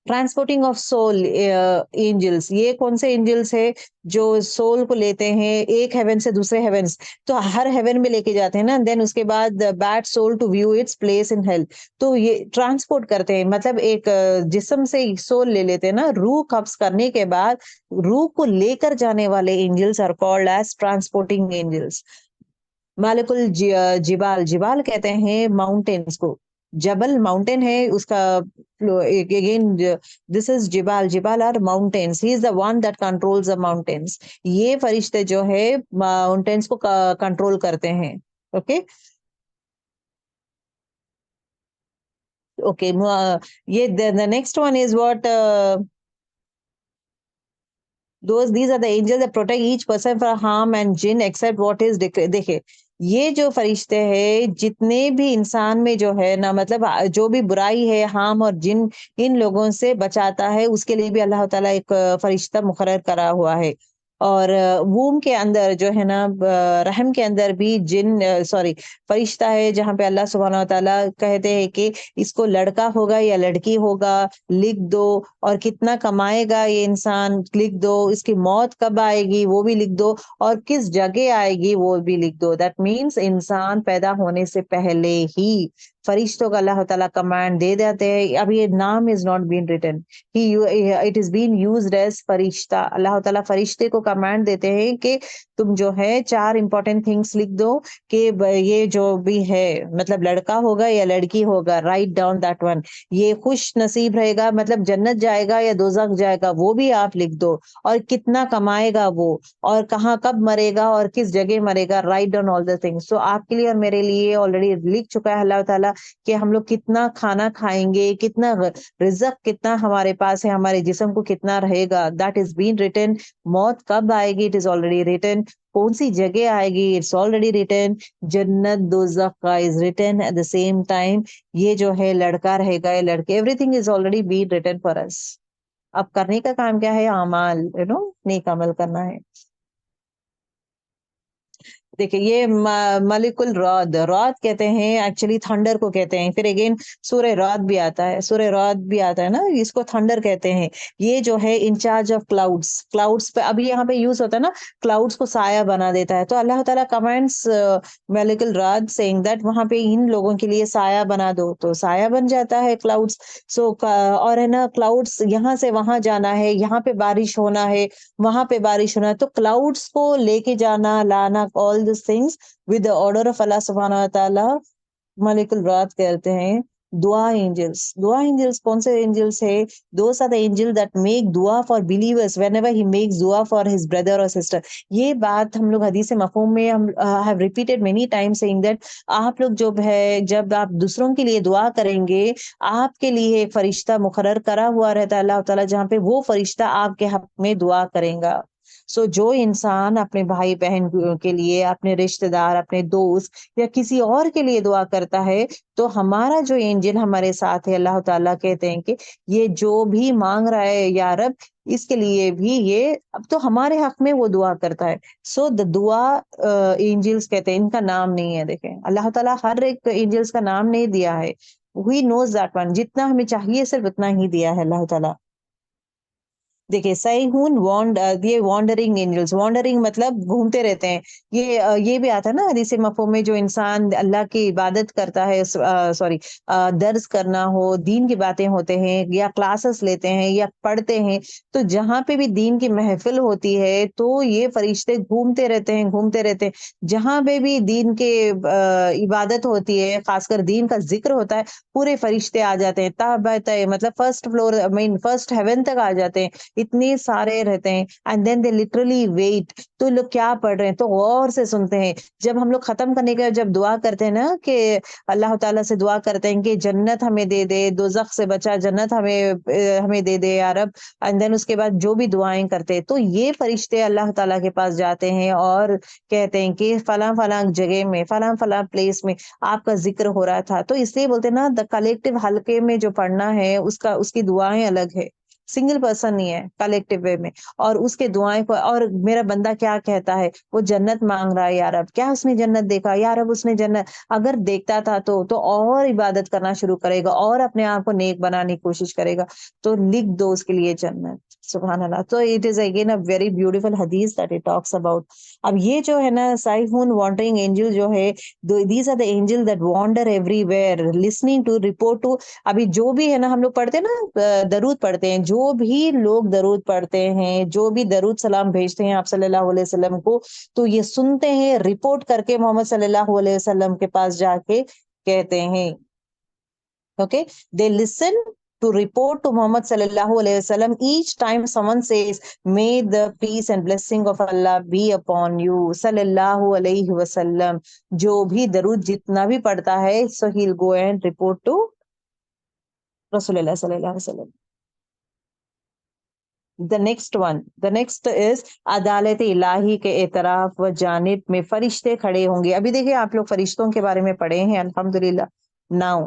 ٹرانسپورٹنگ آف سول اینجلس, یہ کون سے اینجلس ہے؟ جو سول کو لیتے ہیں ایک ہیون سے دوسرے ہیونس, تو ہر ہیون میں لے کے جاتے ہیں نا, دین اس کے بعد bad soul to view its place in hell. تو یہ ٹرانسپورٹ کرتے ہیں, مطلب ایک جسم سے سول لے لیتے ہیں نا, روح قبض کرنے کے بعد روح کو لے کر جانے والے angels are called as transporting angels. مالک الجبال, جبال کہتے ہیں ماؤنٹینس کو, جبل ماؤنٹین ہے اس کا اگین, دس از جبال, جبال are mountains, he is the one that controls the mountains. یہ فرشتے جو ہے ماؤنٹینس کو کنٹرول کرتے ہیں. اوکے اوکے, یہ the next one is what these are the angels that protect each person from harm and jinn except what is declared. دیکھیں یہ جو فرشتے ہیں جتنے بھی انسان میں جو ہے نا, مطلب جو بھی برائی ہے, ہارم اور جن, ان لوگوں سے بچاتا ہے, اس کے لیے بھی اللہ تعالیٰ ایک فرشتہ مقرر کرا ہوا ہے. اور ووم کے اندر جو ہے نا, رحم کے اندر بھی جن فرشتہ ہے, جہاں پہ اللہ سبحانہ و تعالیٰ کہتے ہیں کہ اس کو لڑکا ہوگا یا لڑکی ہوگا, لکھ دو, اور کتنا کمائے گا یہ انسان لکھ دو, اس کی موت کب آئے گی وہ بھی لکھ دو, اور کس جگہ آئے گی وہ بھی لکھ دو. دیٹ مینس انسان پیدا ہونے سے پہلے ہی فرشتوں کا اللہ تعالیٰ کمانڈ دے دیتے ہیں. اب یہ نام is not been written, it is been used as فرشتہ. اللہ تعالیٰ فرشتے کو کمانڈ دیتے ہیں کہ تم جو ہے 4 امپورٹنٹ تھنگس لکھ دو کہ یہ جو بھی ہے مطلب لڑکا ہوگا یا لڑکی ہوگا, رائٹ ڈاؤن دیٹ ون. یہ خوش نصیب رہے گا مطلب جنت جائے گا یا دوزخ جائے گا, وہ بھی آپ لکھ دو. اور کتنا کمائے گا وہ, اور کہاں کب مرے گا اور کس جگہ مرے گا, write down all the things. So آپ کے لیے اور میرے لیے آلریڈی لکھ چکا ہے اللہ تعالیٰ کہ ہم لوگ کتنا کھانا کھائیں گے, کتنا رزق کتنا ہمارے پاس ہے, ہمارے جسم کو کتنا رہے گا, دیٹ از بین ریٹن. موت کب آئے گی, اٹ از آلریڈی ریٹن. کون سی جگہ آئے گی, اٹس آلریڈی ریٹن. جنت دوزخ کا is written at the same time. یہ جو ہے لڑکا رہے گا یا لڑکی, everything is already been written for us. اب کرنے کا کام کیا ہے, اعمال, نیک عمل کرنا ہے. دیکھیں یہ ملک الرعد, رعد کہتے ہیں ایکچولی تھنڈر کو کہتے ہیں. پھر اگین سورہ رعد بھی آتا ہے, سورہ رعد بھی آتا ہے نا, اس کو تھنڈر کہتے ہیں. یہ جو ہے انچارج آف کلاؤڈس, کلاؤڈس پہ ابھی یہاں پہ یوز ہوتا ہے نا, کلاؤڈس کو سایہ بنا دیتا ہے. تو اللہ تعالیٰ کمانڈس ملک الرعد سیئنگ دیٹ وہاں پہ ان لوگوں کے لیے سایہ بنا دو, تو سایہ بن جاتا ہے کلاؤڈس. سو اور ہے نا کلاؤڈس یہاں سے وہاں جانا ہے, یہاں پہ بارش ہونا ہے, وہاں پہ بارش ہونا ہے, تو کلاؤڈس کو لے کے جانا لانا, all these things with the order of Allah subhanahu wa ta'ala, ملک الرات کہتے ہیں. دعا اینجلس, دعا اینجلس کون سے اینجلس ہے, those are the angels that make dua for believers whenever he makes dua for his brother or sister. یہ بات ہم لوگ حدیث مفہوم میں ہم have repeated many times saying that آپ لوگ جو ہے جب آپ دوسروں کے لیے دعا کریں گے, آپ کے لیے ایک فرشتہ مقرر کرا ہوا رہتا ہے اللہ تعالیٰ, جہاں پہ وہ فرشتہ آپ کے حق میں دعا کریں گا. سو جو انسان اپنے بھائی بہن کے لیے, اپنے رشتہ دار, اپنے دوست یا کسی اور کے لیے دعا کرتا ہے, تو ہمارا جو اینجل ہمارے ساتھ ہے, اللہ تعالیٰ کہتے ہیں کہ یہ جو بھی مانگ رہا ہے یا رب, اس کے لیے بھی یہ اب تو ہمارے حق میں وہ دعا کرتا ہے. سو دا دعا اینجلس کہتے ہیں, ان کا نام نہیں ہے. دیکھیں اللہ تعالیٰ ہر ایک اینجلس کا نام نہیں دیا ہے, وی نوز دیٹ ون, جتنا ہمیں چاہیے صرف اتنا ہی دیا ہے اللہ تعالیٰ. دیکھیے سیہون یہ وانڈرنگ اینجلس, وانڈرنگ مطلب گھومتے رہتے ہیں. یہ بھی آتا ہے نا حدیث مفہوم میں, جو انسان اللہ کی عبادت کرتا ہے, سوری درس کرنا ہو, دین کی باتیں ہوتے ہیں یا کلاسز لیتے ہیں یا پڑھتے ہیں, تو جہاں پہ بھی دین کی محفل ہوتی ہے تو یہ فرشتے گھومتے رہتے ہیں, گھومتے رہتے ہیں. جہاں پہ بھی دین کے عبادت ہوتی ہے, خاص کر دین کا ذکر ہوتا ہے, پورے فرشتے آ جاتے ہیں مطلب فرسٹ فلور فرسٹ ہیون تک آ جاتے ہیں, اتنے سارے رہتے ہیں. And then they literally wait, تو لوگ کیا پڑھ رہے ہیں تو غور سے سنتے ہیں. جب ہم لوگ ختم کرنے کا جب دعا کرتے ہیں نا, کہ اللہ تعالیٰ سے دعا کرتے ہیں کہ جنت ہمیں دے دے, دوزخ سے بچا, جنت ہمیں دے دے یا رب, اینڈ دین اس کے بعد جو بھی دعائیں کرتے ہیں, تو یہ فرشتے اللہ تعالیٰ کے پاس جاتے ہیں اور کہتے ہیں کہ فلاں فلاں جگہ میں, فلاں فلاں پلیس میں آپ کا ذکر ہو رہا تھا. تو اس لیے بولتے ہیں نا, دا کلیکٹیو حلقے میں جو پڑھنا ہے اس کی دعائیں الگ ہے, سنگل پرسن نہیں ہے, کلیکٹیو وے میں. اور اس کے دعائیں کو, اور میرا بندہ کیا کہتا ہے, وہ جنت مانگ رہا ہے, یا رب کیا اس نے جنت دیکھا, یا رب اس نے جنت اگر دیکھتا تھا تو اور عبادت کرنا شروع کرے گا, اور اپنے آپ کو نیک بنانے کی کوشش کرے گا, تو لکھ دو اس کے لیے جنت. سبحان اللہ. تو it is again a very beautiful حدیث دیٹ اٹ ٹاکس اباؤٹ. اب یہ جو ہے نا سائحون وانڈرنگ اینجل جو ہے, these are the angel that wander everywhere listening to report to. ابھی جو بھی ہے نا, ہم لوگ پڑھتے ہیں نا درود پڑھتے ہیں, جو بھی لوگ درود پڑھتے ہیں, جو بھی درود سلام بھیجتے ہیں آپ صلی اللہ علیہ وسلم کو, تو یہ سنتے ہیں, رپورٹ کر کے محمد صلی اللہ علیہ وسلم کے پاس جا کے کہتے ہیں. Okay, they listen to report to Muhammad sallallahu alayhi wasallam each time someone says may the peace and blessing of Allah be upon you sallallahu alayhi wasallam. جو بھی درود جتنا بھی پڑھتا ہے, so he'll go and report to رسول اللہ صلی اللہ علیہ وسلم. The next is عدالت الہی کے اعتراف و جانب میں فرشتے کھڑے ہوں گے. ابھی دیکھیں آپ لوگ فرشتوں کے بارے میں پڑھے ہیں الحمدللہ. Now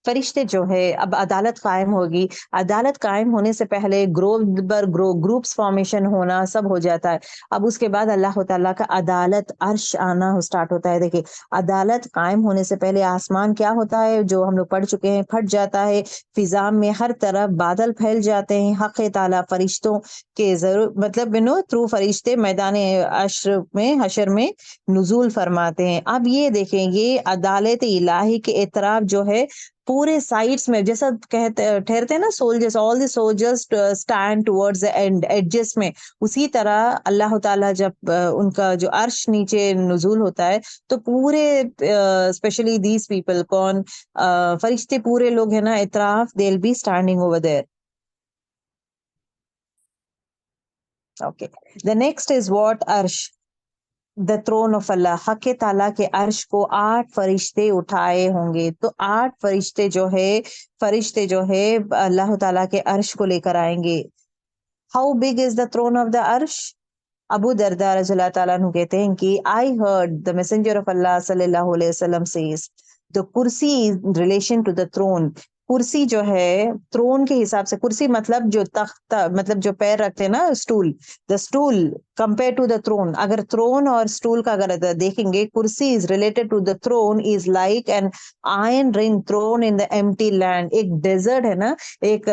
فرشتے جو ہے اب عدالت قائم ہوگی. عدالت قائم ہونے سے پہلے گروپس فارمیشن ہونا سب ہو جاتا ہے. اب اس کے بعد اللہ تعالیٰ کا عدالت عرش آنا سٹارٹ ہوتا ہے. دیکھیں عدالت قائم ہونے سے پہلے آسمان کیا ہوتا ہے جو ہم لوگ پڑھ چکے ہیں, پھٹ جاتا ہے. فضا میں ہر طرف بادل پھیل جاتے ہیں. حق تعالیٰ فرشتوں کے ضرور مطلب تھرو فرشتے میدان حشر میں نزول فرماتے ہیں. اب یہ دیکھیں یہ عدالت الہی کے اعتراف جو ہے پورے سائڈس میں, جیسا کہتے ٹھہرتے ہیں نا soldiers, all the soldiers stand towards the end ایڈجز میں, اسی طرح اللہ تعالیٰ جب ان کا جو عرش نیچے نزول ہوتا ہے تو پورے اسپیشلی دیز پیپل کون فرشتے پورے لوگ ہیں نا اطراف, they'll be standing over there. Okay. The next is what عرش, the throne of Allah. حق تعالیٰ کے عرش کو 8 فرشتے اٹھائے ہوں گے. تو 8 فرشتے جو ہے اللہ تعالیٰ کے عرش کو لے کر آئیں گے. How big is the throne of the عرش؟ ابو درداء رضی اللہ تعالیٰ عنہ کہتے ہیں کہ I heard the messenger of Allah صلی اللہ علیہ وسلم says the kursi in relation to the throne. کرسی جو ہے تھرون کے حساب سے, کرسی مطلب جو تخت مطلب جو پیر رکھتے ہیں نا stool, the stool compared to the throne. اگر تھرون اور اسٹول کا اگر دیکھیں گے, کرسی is related to the throne is like an iron ring thrown in the empty land. ایک ڈیزرٹ ہے نا, ایک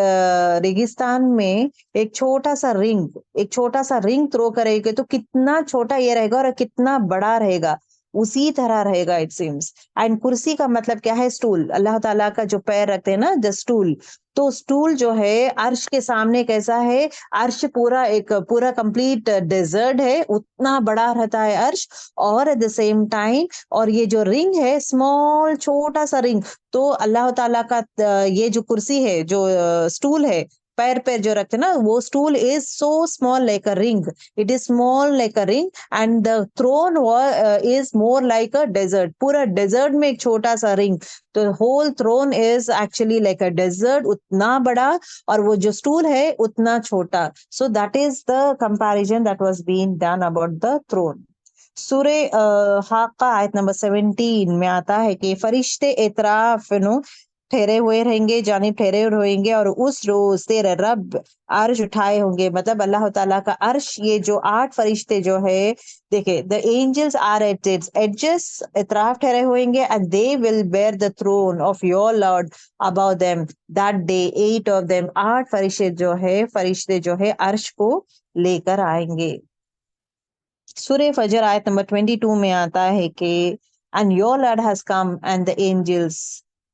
ریگستان میں ایک چھوٹا سا رنگ تھرو کرے گے تو کتنا چھوٹا یہ رہے گا اور کتنا بڑا رہے گا, اسی طرح رہے گا اٹ سیمز. اینڈ کرسی کا مطلب کیا ہے؟ اسٹول. اللہ تعالیٰ کا جو پیر رکھتے ہیں نا دا اسٹول, تو اسٹول جو ہے عرش کے سامنے کیسا ہے؟ عرش پورا کمپلیٹ ڈیزرٹ ہے, اتنا بڑا رہتا ہے عرش, اور ایٹ دا سیم ٹائم اور یہ جو رنگ ہے اسمال چھوٹا سا رنگ, تو اللہ تعالیٰ کا یہ جو کرسی ہے جو اسٹول ہے پیر جو رکھتے نا, وہ stool is so small like a ring, it is small like a ring, and the throne is more like a desert. پورا ڈیزرٹ میں ایک چھوٹا سا رنگ, تو whole throne is actually like a desert, اتنا بڑا, اور وہ جو اسٹول ہے اتنا چھوٹا. So that is the comparison that was been done about the throne. سورہ حاقہ آیت نمبر 17 میں آتا ہے کہ فرشتے اطراف ٹھہرے ہوئے رہیں گے, جانب ٹھہرے ہوئیں گے, اور اس روز تیرے رب عرش اٹھائے ہوں گے. مطلب اللہ تعالیٰ کا عرش, یہ جو 8 فرشتے جو ہے دیکھیں, the angels are at its edges, اطراف ٹھہرے ہوئیں گے, and they will bear the throne of your Lord above them that day. 8 of them, 8 فرشتے جو ہے عرش کو لے کر آئیں گے. سورہ فجر آیت نمبر 22 میں آتا ہے کہ and your Lord has come and the angels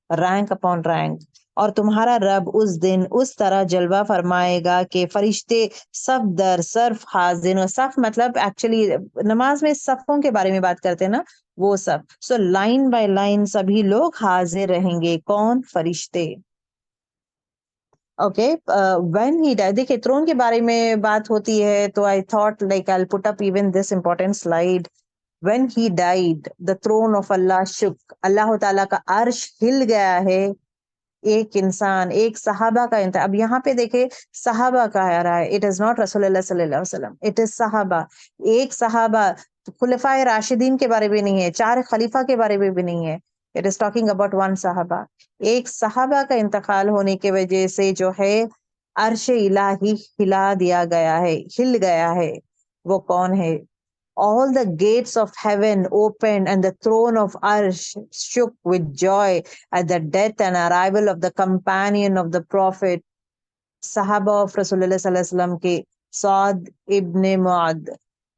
rank upon rank, اور تمہارا رب اس دن اس طرح جلوہ فرمائے گا کہ فرشتے صف در صف حاضر. و صف مطلب ایکچولی نماز میں صفوں کے بارے میں بات کرتے ہیں نا, وہ صف. سو لائن بائی لائن سبھی لوگ حاضر رہیں گے. کون؟ فرشتے. اوکے, وین ہی ڈائڈ, دیکھیں تھرون کے بارے میں بات ہوتی ہے تو I thought like I put up even this important slide. When he died the throne of Allah شک, اللہ تعالیٰ کا عرش ہل گیا ہے. ایک انسان, ایک صحابہ کا اب یہاں پہ دیکھیں صحابہ کا آ رہا ہے, اٹ از ناٹ رسول اللہ صلی اللہ علیہ وسلم, اٹ از صحابہ. ایک صحابہ, خلفائے راشدین کے بارے میں نہیں ہے, 4 خلیفہ کے بارے میں بھی نہیں ہے, اٹ از ٹاکنگ اباؤٹ 1 صحابہ. ایک صحابہ کا انتقال ہونے کی وجہ سے جو ہے عرش الہی ہلا دیا گیا ہے, ہل گیا ہے. وہ کون ہے؟ All the gates of heaven opened and the throne of Arsh shook with joy at the death and arrival of the companion of the Prophet, Sahaba of Rasulullah sallallahu alaihi wasallam کے سعد ابن معاذ.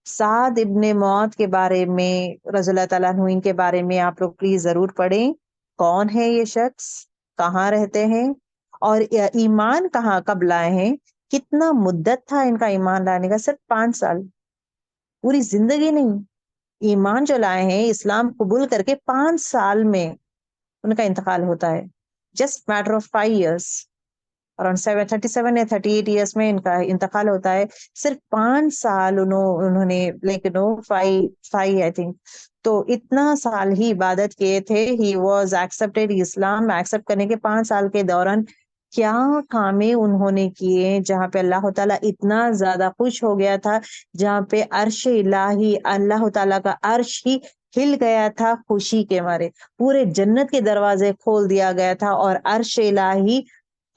سعد ابن معاذ کے بارے میں رضی اللہ تعالیٰ عنہ ان کے بارے میں آپ لوگ پلیز ضرور پڑھیں. کون ہے یہ شخص؟ کہاں رہتے ہیں؟ اور ایمان کب لائے ہیں؟ کتنا مدت تھا ان کا ایمان لانے کا؟ صرف 5 سال, پوری زندگی نہیں. ایمان جو لائے ہیں, اسلام قبول کر کے 5 سال میں ان کا انتقال ہوتا ہے. Just matter of 5 years, around 37 یا 38 ایئرس میں ان کا انتقال ہوتا ہے. صرف 5 سال انہوں نے لائک 5 آئی تھنک, تو اتنا سال ہی عبادت کیے تھے. He was accepted, Islam accept کرنے کے 5 سال کے دوران کیا کامیں انہوں نے کیے, جہاں پہ اللہ تعالیٰ اتنا زیادہ خوش ہو گیا تھا, جہاں پہ عرش الہی, اللہ تعالیٰ کا عرش ہی ہل گیا تھا خوشی کے مارے, پورے جنت کے دروازے کھول دیا گیا تھا اور عرش الہی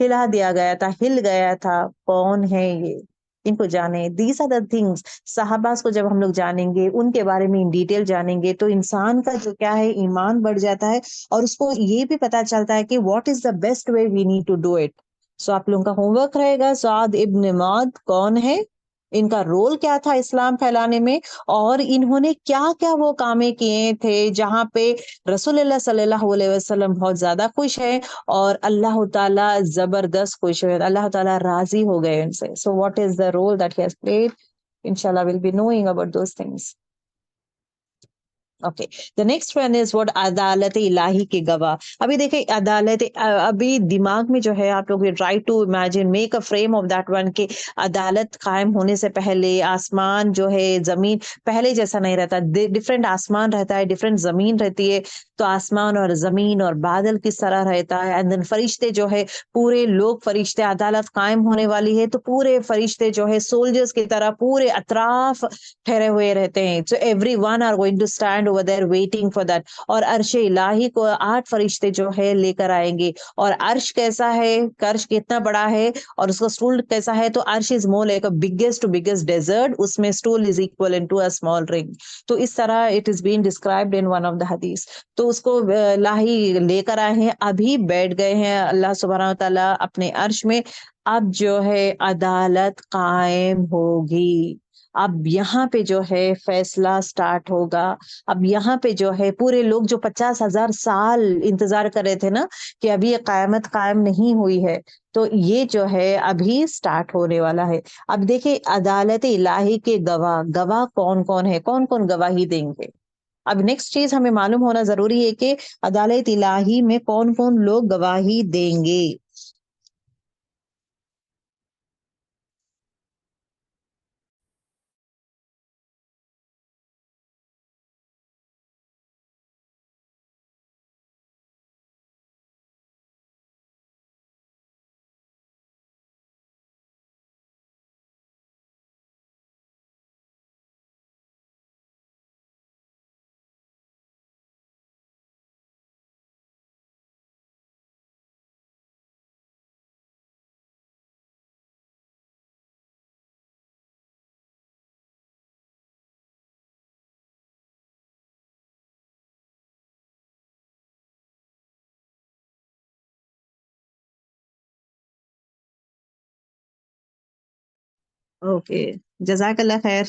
ہلا دیا گیا تھا, ہل گیا تھا. کون ہے یہ, ان کو جانے. These are the things. صحاباز کو جب ہم لوگ جانیں گے, ان کے بارے میں ان ڈیٹیل جانیں گے, تو انسان کا جو کیا ہے ایمان بڑھ جاتا ہے, اور اس کو یہ بھی پتا چلتا ہے کہ what is the best way we need to do it. So آپ لوگوں کا ہوم ورک رہے گا, سعد ابن معاذ کون ہے, ان کا رول کیا تھا اسلام پھیلانے میں, اور انہوں نے کیا کیا وہ کامیں کیے تھے جہاں پہ رسول اللہ صلی اللہ علیہ وسلم بہت زیادہ خوش ہے, اور اللہ تعالیٰ زبردست خوش ہے, اللہ تعالیٰ راضی ہو گئے ان سے. So what is the role that he has played, انشاءاللہ we'll be knowing about those things. Okay, the next one is what عدالت الہی کے گواہ. ابھی دیکھیں عدالت, ابھی دماغ میں جو ہے آپ لوگ try to imagine, make a frame of that one, کہ عدالت قائم ہونے سے پہلے آسمان جو ہے, زمین پہلے جیسا نہیں رہتا, ڈفرینٹ آسمان رہتا ہے, ڈفرینٹ زمین رہتی ہے. تو آسمان اور زمین اور بادل کس طرح رہتا ہے, اینڈ دین فرشتے جو ہے, پورے لوگ فرشتے, عدالت قائم ہونے والی ہے تو پورے فرشتے جو ہے سولجرز کی طرح پورے اطراف ٹھہرے ہوئے رہتے ہیں. So everyone are going to stand over there waiting for that. اور عرش الہی کو 8 فرشتے جو ہے لے کر آئیں گے. اور عرش کیسا ہے, عرش کتنا بڑا ہے, اور اس کا سٹول کیسا ہے, تو عرش is more like biggest to biggest desert, اس میں stool is equal to a small ring. تو اس طرح it is been described in one of the حدیث. تو اس کو الہی لے کر آئے ہیں, ابھی بیٹھ گئے ہیں اللہ سبحانہ وتعالیٰ اپنے عرش میں. اب جو ہے عدالت قائم ہوگی, اب یہاں پہ جو ہے فیصلہ سٹارٹ ہوگا. اب یہاں پہ جو ہے پورے لوگ جو 50,000 سال انتظار کر رہے تھے نا, کہ ابھی یہ قیامت قائم نہیں ہوئی ہے, تو یہ جو ہے ابھی سٹارٹ ہونے والا ہے. اب دیکھیں عدالت الہی کے گواہ, گواہ کون کون ہے, کون کون گواہی دیں گے. اب نیکسٹ چیز ہمیں معلوم ہونا ضروری ہے کہ عدالت الہی میں کون کون لوگ گواہی دیں گے. اوکے, جزاک اللہ خیر.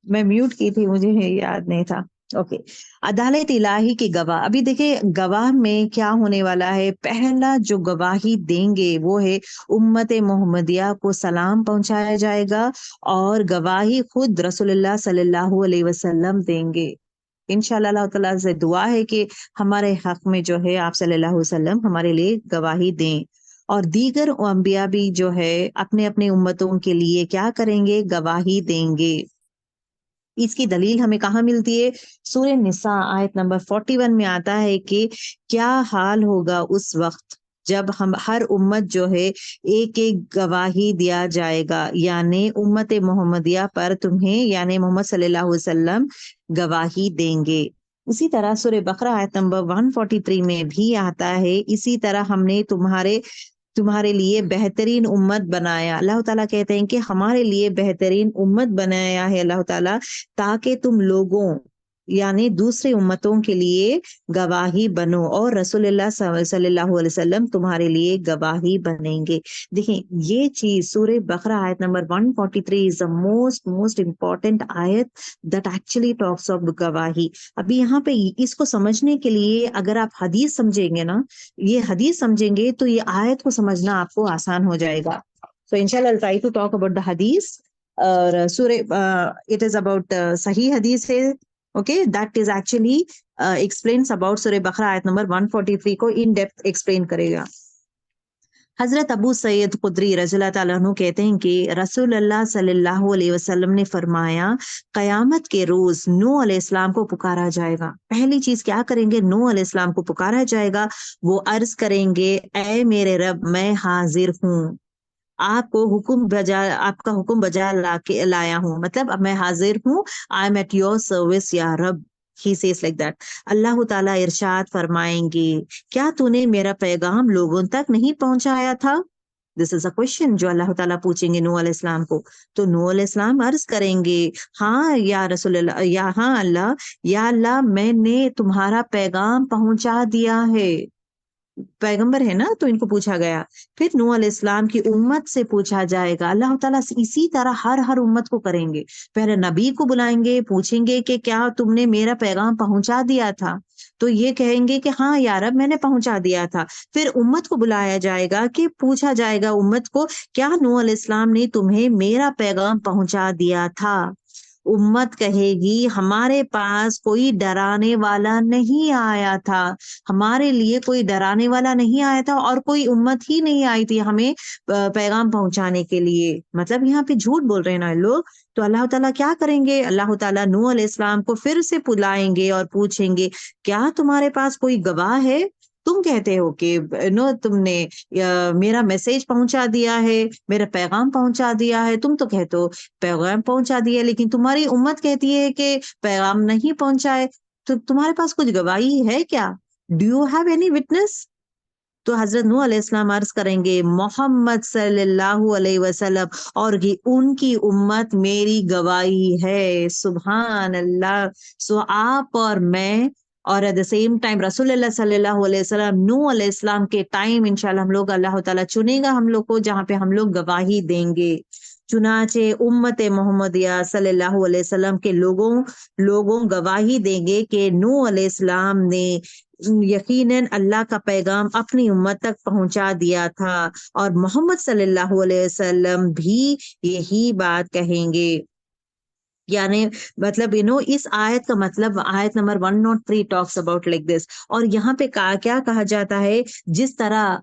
میں میوٹ کی تھی, مجھے یاد نہیں تھا. اوکے, عدالت الہی کے گواہ. ابھی دیکھیں گواہ میں کیا ہونے والا ہے. پہلا جو گواہی دیں گے وہ ہے امت محمدیہ کو سلام پہنچایا جائے گا, اور گواہی خود رسول اللہ صلی اللہ علیہ وسلم دیں گے. انشاءاللہ اللہ تعالیٰ سے دعا ہے کہ ہمارے حق میں جو ہے آپ صلی اللہ علیہ وسلم ہمارے لیے گواہی دیں. اور دیگر انبیاء بھی جو ہے اپنے اپنے امتوں کے لیے کیا کریں گے, گواہی دیں گے. اس کی دلیل ہمیں کہاں ملتی ہے؟ سورہ نساء آیت نمبر 41 میں آتا ہے کہ کیا حال ہوگا اس وقت جب ہم ہر امت جو ہے ایک ایک گواہی دیا جائے گا, یعنی امت محمدیہ پر تمہیں یعنی محمد صلی اللہ علیہ وسلم گواہی دیں گے. اسی طرح سورہ بقرہ آیت نمبر 143 میں بھی آتا ہے, اسی طرح ہم نے تمہارے لیے بہترین امت بنایا. اللہ تعالیٰ کہتے ہیں کہ ہمارے لیے بہترین امت بنایا ہے اللہ تعالیٰ, تاکہ تم لوگوں یعنی دوسرے امتوں کے لیے گواہی بنو, اور رسول اللہ صلی اللہ علیہ وسلم تمہارے لیے گواہی بنیں گے. دیکھیں یہ چیز سورہ بقرہ آیت number 143 is the most important آیت that actually talks of گواہی. ابھی یہاں پہ اس کو سمجھنے کے لیے اگر آپ حدیث سمجھیں گے نا, یہ حدیث سمجھیں گے تو یہ آیت کو سمجھنا آپ کو آسان ہو جائے گا. So inshallah I'll try to talk about the hadith. It is about Sahih hadith ہے. Okay, that is actually explains about Surah Baqarah ayat number 143 کو in depth explain کرے گا. حضرت ابو سعید خدری رضی اللہ تعالیٰ عنہ کہتے ہیں کہ رسول اللہ صلی اللہ علیہ وسلم نے فرمایا, قیامت کے روز نوح علیہ السلام کو پکارا جائے گا. پہلی چیز کیا کریں گے, نوح علیہ السلام کو پکارا جائے گا. وہ عرض کریں گے, اے میرے رب میں حاضر ہوں, آپ کا حکم بجا لایا ہوں, مطلب اب میں حاضر ہوں, I am at your service یا رب. he says like that. اللہ تعالیٰ ارشاد فرمائیں گے کیا تو نے میرا پیغام لوگوں تک نہیں پہنچایا تھا؟ دس از اے کوشچن جو اللہ تعالیٰ پوچھیں گے نوح علیہ السلام کو. تو نوح علیہ السلام عرض کریں گے ہاں یا رسول اللہ، یا ہاں اللہ، یا اللہ میں نے تمہارا پیغام پہنچا دیا ہے. پیغمبر ہے نا تو ان کو پوچھا گیا. پھر نوح علیہ السلام کی امت سے پوچھا جائے گا. اللہ تعالیٰ اسی طرح ہر امت کو کریں گے. پہلے نبی کو بلائیں گے، پوچھیں گے کہ کیا تم نے میرا پیغام پہنچا دیا تھا؟ تو یہ کہیں گے کہ ہاں یا رب میں نے پہنچا دیا تھا. پھر امت کو بلایا جائے گا کہ پوچھا جائے گا امت کو کیا نوح علیہ السلام نے تمہیں میرا پیغام پہنچا دیا تھا؟ امت کہے گی ہمارے پاس کوئی ڈرانے والا نہیں آیا تھا، ہمارے لیے کوئی ڈرانے والا نہیں آیا تھا، اور کوئی امت ہی نہیں آئی تھی ہمیں پیغام پہنچانے کے لیے. مطلب یہاں پہ جھوٹ بول رہے ہیں نا لوگ. تو اللہ تعالیٰ کیا کریں گے؟ اللہ تعالیٰ نوح علیہ السلام کو پھر سے بلائیں گے اور پوچھیں گے کیا تمہارے پاس کوئی گواہ ہے؟ تم کہتے ہو کہ نو تم نے میرا میسج پہنچا دیا ہے، میرا پیغام پہنچا دیا ہے. تم تو کہتے ہو پیغام پہنچا دیا، لیکن تمہاری امت کہتی ہے کہ پیغام نہیں پہنچائے. تو تمہارے پاس کچھ گواہی ہے کیا؟ Do you have any witness? تو حضرت نوح علیہ السلام عرض کریں گے محمد صلی اللہ علیہ وسلم اور ان کی امت میری گواہی ہے. سبحان اللہ. سو آپ اور میں اور ایٹ دا سیم ٹائم رسول اللہ صلی اللہ علیہ وسلم نوح علیہ السلام کے ٹائم انشاءاللہ ہم لوگ، اللہ تعالیٰ چنے گا ہم لوگ کو جہاں پہ ہم لوگ گواہی دیں گے. چنانچہ امت محمدیہ صلی اللہ علیہ وسلم کے لوگوں گواہی دیں گے کہ نوح علیہ السلام نے یقیناً اللہ کا پیغام اپنی امت تک پہنچا دیا تھا، اور محمد صلی اللہ علیہ وسلم بھی یہی بات کہیں گے. یعنی مطلب اس آیت کا مطلب آیت number 103 talks about like this. اور یہاں پہ کیا کہا جاتا ہے، جس طرح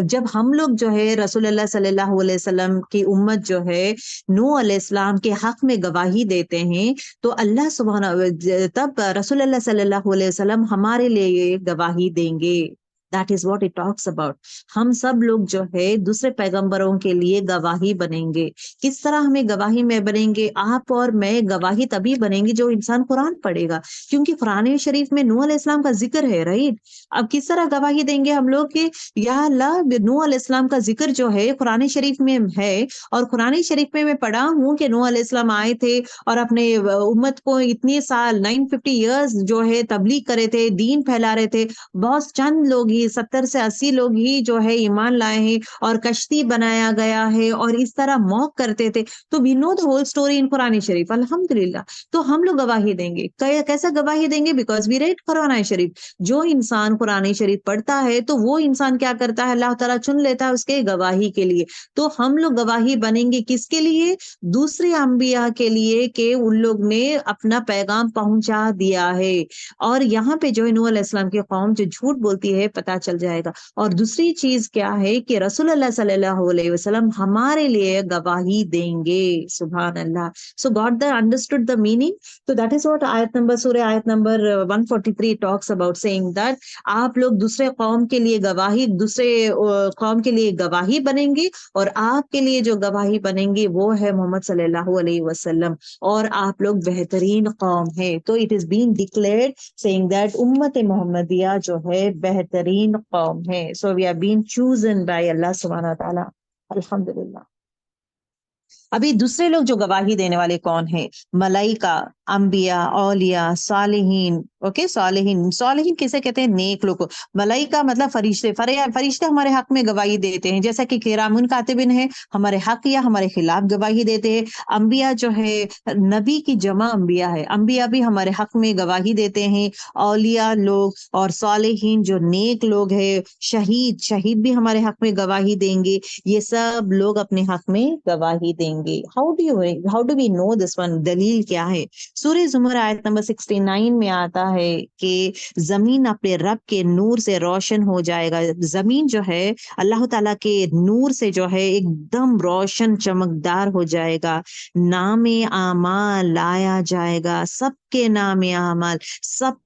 جب ہم لوگ جو ہے رسول اللہ صلی اللہ علیہ وسلم کی امت جو ہے نوح علیہ السلام کے حق میں گواہی دیتے ہیں، تو اللہ سبحانہ تب رسول اللہ صلی اللہ علیہ وسلم ہمارے لیے گواہی دیں گے. That is what it talks about. ہم سب لوگ جو ہے دوسرے پیغمبروں کے لیے گواہی بنیں گے. کس طرح ہمیں گواہی میں بنیں گے؟ آپ اور میں گواہی تبھی بنیں گے جو انسان قرآن پڑھے گا، کیونکہ قرآن شریف میں نوح علیہ السلام کا ذکر ہے، رائٹ؟ اب کس طرح گواہی دیں گے ہم لوگ کہ یا اللہ نوح علیہ السلام کا ذکر جو ہے قرآن شریف میں ہے، اور قرآن شریف میں پڑھا ہوں کہ نوح علیہ السلام آئے تھے اور اپنے امت کو اتنے سال 950 ایئرز جو ہے تبلیغ کرے تھے، دین پھیلا رہے تھے. بہت چند لوگ ہی 70 سے 80 لوگ ہی جو ہے ایمان لائے ہیں، اور کشتی بنایا گیا ہے، اور اس طرح موک کرتے تھے. تو we know the whole story in قرآن شریف. الحمدللہ. تو ہم لوگ گواہی دیں گے. کیسا گواہی دیں گے؟ بیکاز we read قرآن شریف. جو انسان قرآن شریف پڑھتا ہے تو وہ انسان کیا کرتا ہے؟ اللہ تعالیٰ چن لیتا ہے اس کے گواہی کے لیے. تو ہم لوگ گواہی بنیں گے کس کے لیے؟ دوسرے انبیاء کے لیے کہ ان لوگ نے اپنا پیغام پہنچا دیا ہے. اور یہاں پہ جو نوح علیہ السلام کی قوم جو جھوٹ بولتی ہے پتا چل جائے گا. اور دوسری چیز کیا ہے کہ رسول اللہ صلی اللہ علیہ وسلم ہمارے لیے گواہی دیں گے. سبحان اللہ. So God understood the meaning. So that is what آیت number 143 talks about, saying that آپ لوگ دوسرے قوم کے لیے گواہی بنیں گے، اور آپ کے لیے جو گواہی بنیں گے وہ ہے محمد صلی اللہ علیہ وسلم، اور آپ لوگ بہترین قوم ہے. تو it is being declared saying that امت محمدیہ جو ہے بہترین قوم ہے. So we are being chosen by Allah سبحانہ تعالیٰ. الحمدللہ. ابھی دوسرے لوگ جو گواہی دینے والے کون ہیں؟ ملائکہ، انبیاء، اولیاء، صالحین. اوکے، صالحین کسے کہتے ہیں؟ نیک لوگ. ملائکہ مطلب فرشتے ہمارے حق میں گواہی دیتے ہیں، جیسا کہ کرامن کاتبین ہیں، ہمارے حق یا ہمارے خلاف گواہی دیتے ہیں. انبیاء جو ہے نبی کی جمع انبیاء ہے، انبیاء بھی ہمارے حق میں گواہی دیتے ہیں. اولیاء لوگ اور صالحین جو نیک لوگ ہیں، شہید بھی ہمارے حق میں گواہی دیں گے. یہ سب لوگ اپنے حق میں گواہی دیں گے. How do we know this one? دلیل کیا ہے؟ سورہ زمر آیت نمبر 69 میں آتا ہے کہ زمین اپنے رب کے نور سے روشن ہو جائے گا. زمین جو ہے اللہ تعالیٰ کے نور سے جو ہے ایک دم روشن چمکدار ہو جائے گا. نام اعمال لایا جائے گا، سب کے نام اعمال، سب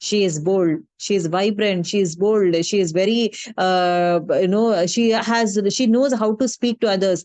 she is bold, she is vibrant, she is bold, she is very she knows how to speak to others,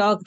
talk,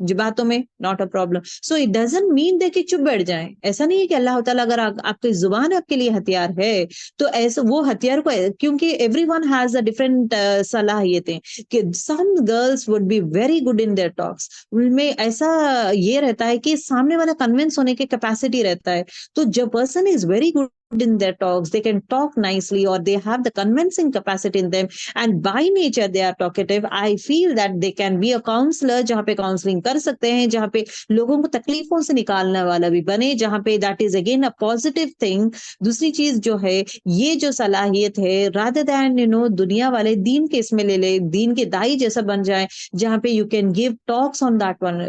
باتوں میں not a problem. So it doesn't mean کہ چپ بیٹھ جائیں. ایسا نہیں ہے کہ اللہ تعالیٰ اگر آپ کی زبان آپ کے لیے ہتھیار ہے تو ایسا وہ ہتھیار کو, کیونکہ every one has a different صلاحیتیں, کہ some girls would be very good in their talks. ان میں ایسا یہ رہتا ہے کہ سامنے والا کنونس ہونے کی کیپیسٹی رہتا ہے. تو جو person is very good in their talks, they can talk nicely, or they have the convincing capacity in them, and by nature they are talkative. I feel that they can be a counselor, جہاں پہ counselling کر سکتے ہیں, جہاں پہ لوگوں کو تکلیفوں سے نکالنے والا بھی بنے, جہاں پہ that is again a positive thing. دوسری چیز جو ہے, یہ جو صلاحیت ہے, rather than دنیا والے دین کے اس میں لے لے, دین کے دائی جیسا بن جائیں, جہاں پہ you can give talks on that one,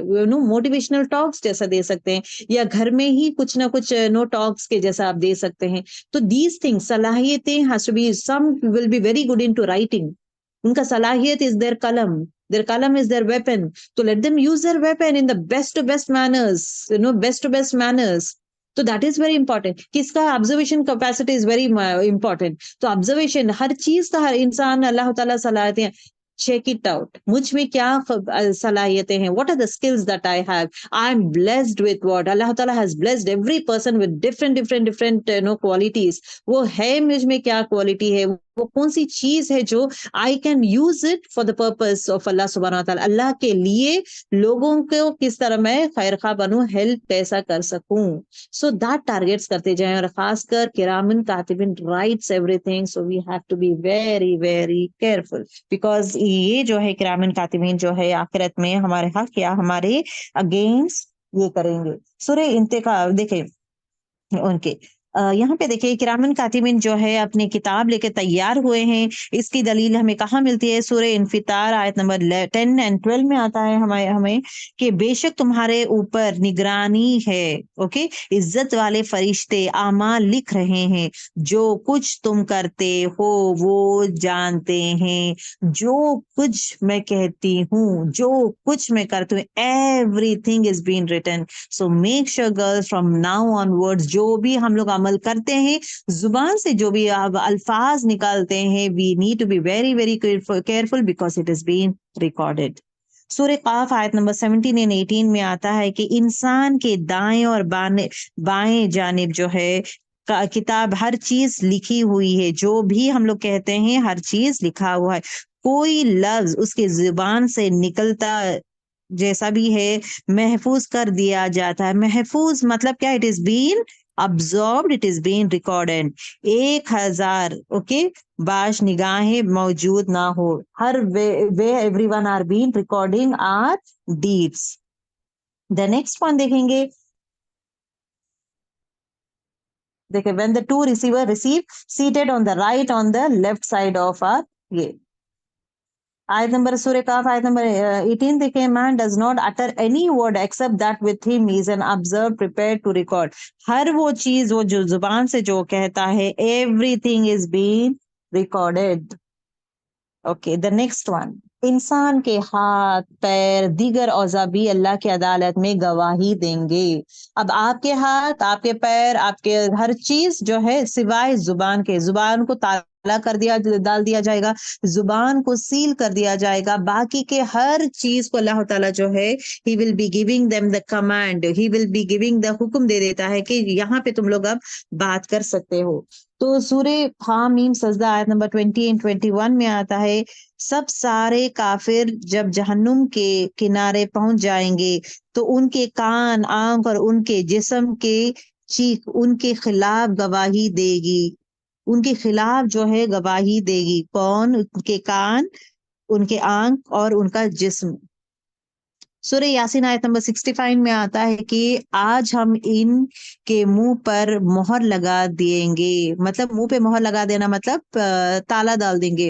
motivational talks جیسا دے سکتے ہیں, یا گھر میں ہی کچھ نہ کچھ talks کے جیسا آپ دے سکتے ہیں. تو دیز تھنگ صلاحیتیں has to be, some will be very good into writing. ان کا صلاحیت is their قلم, their قلم is their weapon. تو let them use their weapon in the best to best manners, best to best manners. تو that is very important. کس کا observation capacity is very important. تو observation ہر چیز کا, ہر انسان اللہ تعالیٰ صلاحیتیں, check it out. مجھ میں کیا صلاحیتیں ہیں, what are the skills that I have. I am blessed with what اللہ تعالیٰ has blessed every person with different qualities. وہ ہے مجھ میں کیا کوالٹی ہے, وہ کون سی چیز ہے جو I can use it for the purpose of اللہ سبحانہ وتعالی, اللہ کے لیے لوگوں کو کس طرح میں خیر خواہ بنوں, ہیلپ کیسا کر سکوں. So that targets کرتے جائیں, اور خاص کر کرامن کاتبین writes everything, so we have to be very very careful, because یہ جو ہے کرامن کاتبین جو ہے آخرت میں ہمارے حق یا ہمارے اگینسٹ یہ کریں گے. سورہ انتقال دیکھیں ان کے, یہاں پہ دیکھیں کرامن کاتبین جو ہے اپنی کتاب لے کے تیار ہوئے ہیں. اس کی دلیل ہمیں کہاں ملتی ہے؟ سورہ انفطار آیت نمبر 10 and 12 میں آتا ہے ہمیں کہ بے شک تمہارے اوپر نگرانی ہے. اوکے, عزت والے فرشتے اعمال لکھ رہے ہیں, جو کچھ تم کرتے ہو وہ جانتے ہیں. جو کچھ میں کہتی ہوں, جو کچھ میں کرتی ہوں, everything is being written. So make sure girls from now onwards, جو بھی ہم لوگ عمل کرتے ہیں, زبان سے جو بھی الفاظ نکالتے ہیں, we need to be very very careful because it is being recorded. سورہ قاف آیت نمبر 17 and 18 میں آتا ہے کہ انسان کے دائیں اور بائیں جانب جو ہے کتاب ہر چیز لکھی ہوئی ہے. جو بھی ہم لوگ کہتے ہیں ہر چیز لکھا ہوا ہے. کوئی لفظ اس کے زبان سے نکلتا جیسا بھی ہے محفوظ کر دیا جاتا ہے. محفوظ مطلب کیا؟ It is been absorbed, it is being recorded. 1000 okay باش نگاہیں موجود نہ ہو, ہر way every one are been recording our deeds. The next point دیکھیں گے, دیکھیں when the two receiver receive seated on the right on the left side of our یہ آیت نمبر سورہ کاف آیت نمبر 18 دیکھیں, man does not utter any word except that with him is an observer prepared to record. ہر وہ چیز وہ جو زبان سے جو کہتا ہے, everything is being recorded. Okay, the next one. انسان کے ہاتھ پیر دیگر اعضاء بھی اللہ کی عدالت میں گواہی دیں گے. اب آپ کے ہاتھ, آپ کے پیر, آپ کے ہر چیز جو ہے سوائے زبان کے, زبان کو تالا کر ڈال دیا جائے گا, زبان کو سیل کر دیا جائے گا. باقی کے ہر چیز کو اللہ تعالیٰ جو ہے he will be giving them the command, he will be giving the حکم دے دیتا ہے کہ یہاں پہ تم لوگ اب بات کر سکتے ہو. تو سورہ حامیم سجدہ آیت نمبر 20 and 21 میں آتا ہے, سب سارے کافر جب جہنم کے کنارے پہنچ جائیں گے تو ان کے کان, آنکھ اور ان کے جسم کے چیخ ان کے خلاف گواہی دے گی. ان کے خلاف جو ہے گواہی دے گی. کون؟ ان کے کان, ان کے آنکھ اور ان کا جسم. سورہ یاسین آیت نمبر 65 میں آتا ہے کہ آج ہم ان کے منہ پر مہر لگا دیں گے. مطلب منہ پہ مہر لگا دینا مطلب تالا ڈال دیں گے,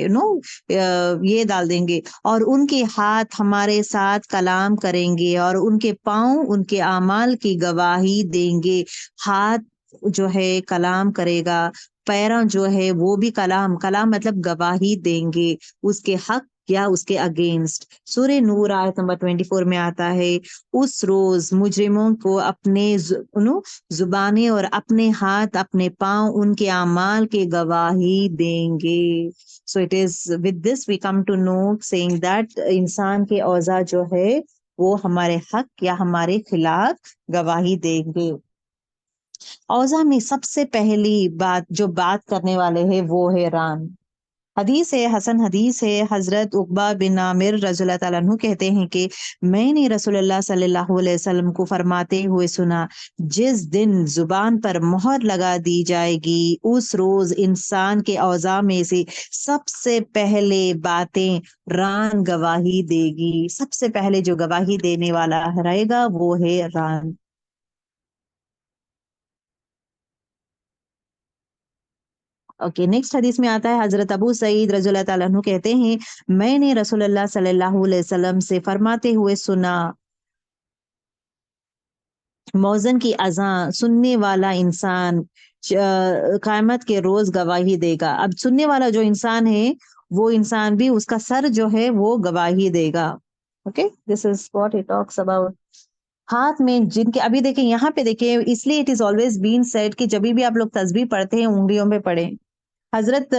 یہ ڈال دیں گے. اور ان کے ہاتھ ہمارے ساتھ کلام کریں گے, اور ان کے پاؤں ان کے اعمال کی گواہی دیں گے. ہاتھ جو ہے کلام کرے گا, پیراں جو ہے وہ بھی کلام مطلب گواہی دیں گے اس کے حق یا اس کے اگینسٹ. سورہ نور آیت نمبر 24 میں آتا ہے, اس روز مجرموں کو اپنے زبانیں اور اپنے ہاتھ اپنے پاؤں ان کے اعمال کے گواہی دیں گے. So it is with this we come to know saying that انسان کے اوضاع جو ہے وہ ہمارے حق یا ہمارے خلاف گواہی دیں گے۔ اوضاع میں سب سے پہلی بات کرنے والے ہیں وہ ہے ران۔ حدیث ہے، حسن حدیث ہے، حضرت عقبہ بن عامر رضی اللہ تعالیٰ عنہ کہتے ہیں کہ میں نے رسول اللہ صلی اللہ علیہ وسلم کو فرماتے ہوئے سنا، جس دن زبان پر مہر لگا دی جائے گی اس روز انسان کے اوضاع میں سے سب سے پہلے باتیں ران گواہی دے گی۔ سب سے پہلے جو گواہی دینے والا رہے گا وہ ہے ران۔ اوکے، نیکسٹ حدیث میں آتا ہے، حضرت ابو سعید رضی اللہ تعالیٰ عنہ کہتے ہیں میں نے رسول اللہ صلی اللہ علیہ وسلم سے فرماتے ہوئے سنا، موذن کی اذان سننے والا انسان قیامت کے روز گواہی دے گا۔ اب سننے والا جو انسان ہے وہ انسان بھی اس کا سر جو ہے وہ گواہی دے گا۔ Okay, this is what he talks about. ہاتھ میں جن کے، ابھی دیکھیں یہاں پہ دیکھیں، اس لیے it is always been said کہ جب بھی آپ لوگ تسبیح پڑھتے ہیں انگلیوں میں پڑھیں۔ حضرت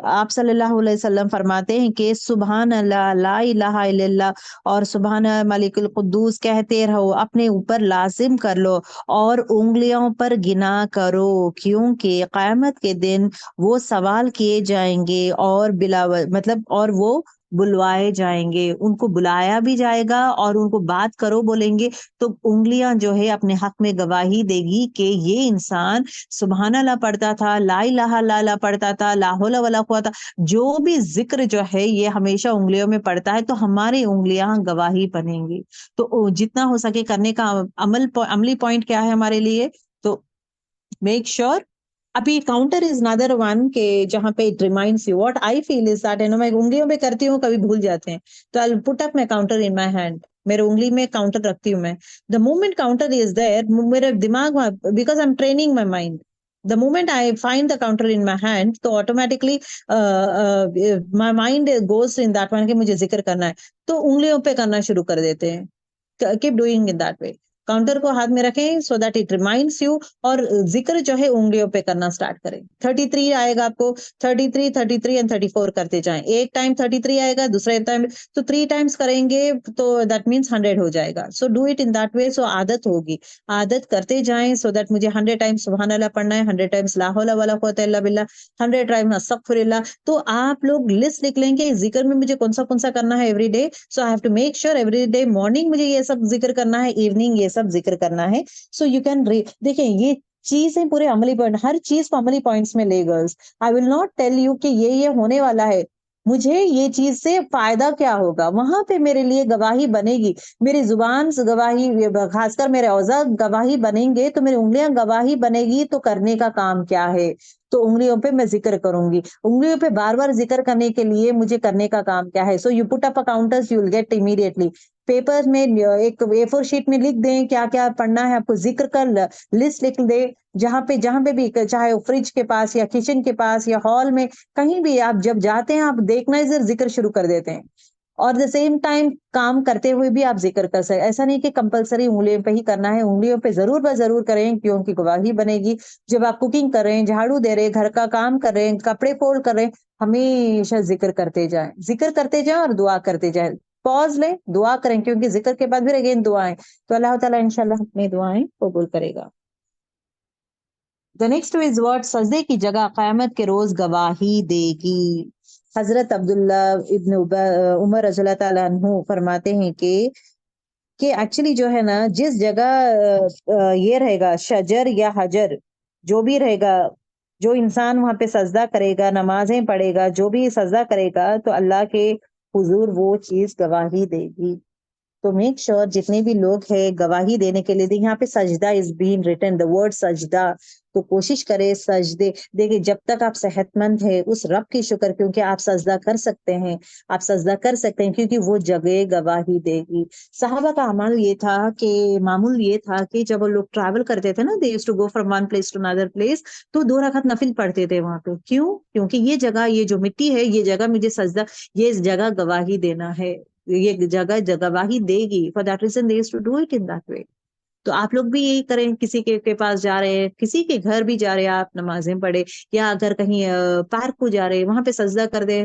آپ صلی اللہ علیہ وسلم فرماتے ہیں کہ سبحان اللہ، لا الہ الا اللہ اور سبحان ملک القدوس کہتے رہو، اپنے اوپر لازم کر لو اور انگلیوں پر گنا کرو، کیونکہ قیامت کے دن وہ سوال کیے جائیں گے اور اور وہ بلوائے جائیں گے، ان کو بلایا بھی جائے گا اور ان کو بات کرو بولیں گے تو انگلیاں جو ہے اپنے حق میں گواہی دے گی کہ یہ انسان سبحان اللہ پڑھتا تھا، لا الہ الا اللہ پڑھتا تھا، لا حول ولا قوت، جو بھی ذکر جو ہے یہ ہمیشہ انگلیوں میں پڑھتا ہے، تو ہماری انگلیاں گواہی بنیں گی۔ تو جتنا ہو سکے کرنے کا عملی پوائنٹ کیا ہے ہمارے لیے، تو میک شیور ابھی کاؤنٹر از نادر ون کہ جہاں پہ it reminds you what I feel is that میں انگلیوں پہ کرتی ہوں، کبھی بھول جاتے ہیں تو آئی put up my counter in my hand, میرے انگلی میں کاؤنٹر رکھتی ہوں میں۔ دا مومنٹ کاؤنٹر از دیر، میرے دماغ میں، because I am training my mind, the moment I find the counter in my hand تو automatically my mind goes in that one کہ مجھے ذکر کرنا ہے، تو انگلیوں پہ کرنا شروع کر دیتے ہیں۔ keep doing in that way، counter کو ہاتھ میں رکھیں سو دیٹ اٹ ریمائنڈس یو، اور ذکر جو ہے انگلیوں پہ کرنا سٹارٹ کریں۔ 33 آئے گا آپ کو، 33 اینڈ 34 کرتے جائیں، ایک ٹائم 33 آئے گا، دوسرے ٹائم تو 3 ٹائمس کریں گے تو دیٹ مینس 100 ہو جائے گا۔ So do it in that way, so عادت ہوگی، عادت کرتے جائیں سو دیٹ مجھے 100 ٹائمس سبحان اللہ پڑھنا ہے، 100 ٹائمس لا حول ولا قوت الا باللہ، 100 ٹائمس استغفر اللہ۔ تو آپ لوگ لسٹ لکھ لیں گے ذکر میں مجھے کون سا کرنا ہے every day, so I have to make sure every day morning مجھے یہ سب ذکر کرنا ہے، ایوننگ یہ سب ذکر کرنا ہے۔ سو یو کین دیکھیں یہ چیزیں پورے عملی پوائنٹ، ہر چیز کو عملی پوائنٹس میں لے girls. I will not tell you کہ یہ ہونے والا ہے، مجھے یہ چیز سے فائدہ کیا ہوگا، وہاں پہ میرے لیے گواہی بنے گی، میری زبان سے گواہی، خاص کر میرے اوضاع گواہی بنیں گے تو میری انگلیاں گواہی بنے گی، تو کرنے کا کام کیا ہے، تو انگلیوں پہ میں ذکر کروں گی، انگلیوں پہ بار بار ذکر کرنے کے لیے مجھے کرنے کا کام کیا ہے۔ So you put up encounters, you will get immediately paper میں ایک A4 شیٹ میں لکھ دیں کیا کیا پڑھنا ہے آپ کو، ذکر کر لسٹ لکھ دیں، جہاں پہ بھی، چاہے فریج کے پاس یا کچن کے پاس یا ہال میں، کہیں بھی آپ جب جاتے ہیں آپ دیکھنا ادھر ذکر شروع کر دیتے ہیں، اور دا سیم ٹائم کام کرتے ہوئے بھی آپ ذکر کر سکتے، ایسا نہیں کہ کمپلسری انگلیوں پہ ہی کرنا ہے، انگلیوں پہ ضرور کریں کیونکہ گواہی بنے گی۔ جب آپ کوکنگ کر رہے ہیں، جھاڑو دے رہے ہیں، گھر کا کام کر رہے ہیں، کپڑے فولڈ کر رہے ہیں، ہمیشہ ذکر کرتے جائیں اور دعا کرتے جائیں، پاز لیں، دعا کریں، کیونکہ ذکر کے بعد پھر اگین دعائیں، تو اللہ تعالیٰ انشاءاللہ اپنی دعائیں قبول کرے گا۔ The next is what سجدے کی جگہ قیامت کے روز گواہی دے گی۔ حضرت عبداللہ ابن عمر رضی اللہ تعالیٰ عنہ فرماتے ہیں کہ ایکچولی جو ہے نا، جس جگہ یہ رہے گا شجر یا حجر، جو بھی رہے گا، جو انسان وہاں پہ سجدہ کرے گا، نمازیں پڑھے گا، جو بھی سجدہ کرے گا تو اللہ کے حضور وہ چیز گواہی دے گی۔ تو میک شیور جتنے بھی لوگ ہیں گواہی دینے کے لیے، یہاں پہ سجدہ از بین ریٹن، دا ورڈ سجدہ، تو کوشش کرے سجدے، دیکھیں جب تک آپ صحت مند ہے اس رب کی شکر، کیونکہ آپ سجدہ کر سکتے ہیں، کیونکہ وہ جگہ گواہی دے گی۔ صحابہ کا معمول یہ تھا کہ جب وہ لوگ ٹریول کرتے تھے نا، they used to go from one place to another place، تو 2 رکعت نفل پڑھتے تھے وہاں پہ، کیونکہ یہ جگہ، یہ جو مٹی ہے، یہ جگہ مجھے سجدہ، یہ جگہ گواہی دینا ہے، یہ جگہ گواہی دے گی، for that reason they used to do it in that way۔ تو آپ لوگ بھی یہی کریں، کسی کے پاس جا رہے ہیں، کسی کے گھر بھی جا رہے ہیں، آپ نمازیں پڑھے، یا اگر کہیں پارک کو جا رہے ہیں وہاں پہ سجدہ کر دیں،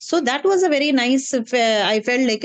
So that was a very nice, I felt like,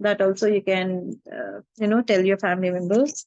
That also you can, tell your family members.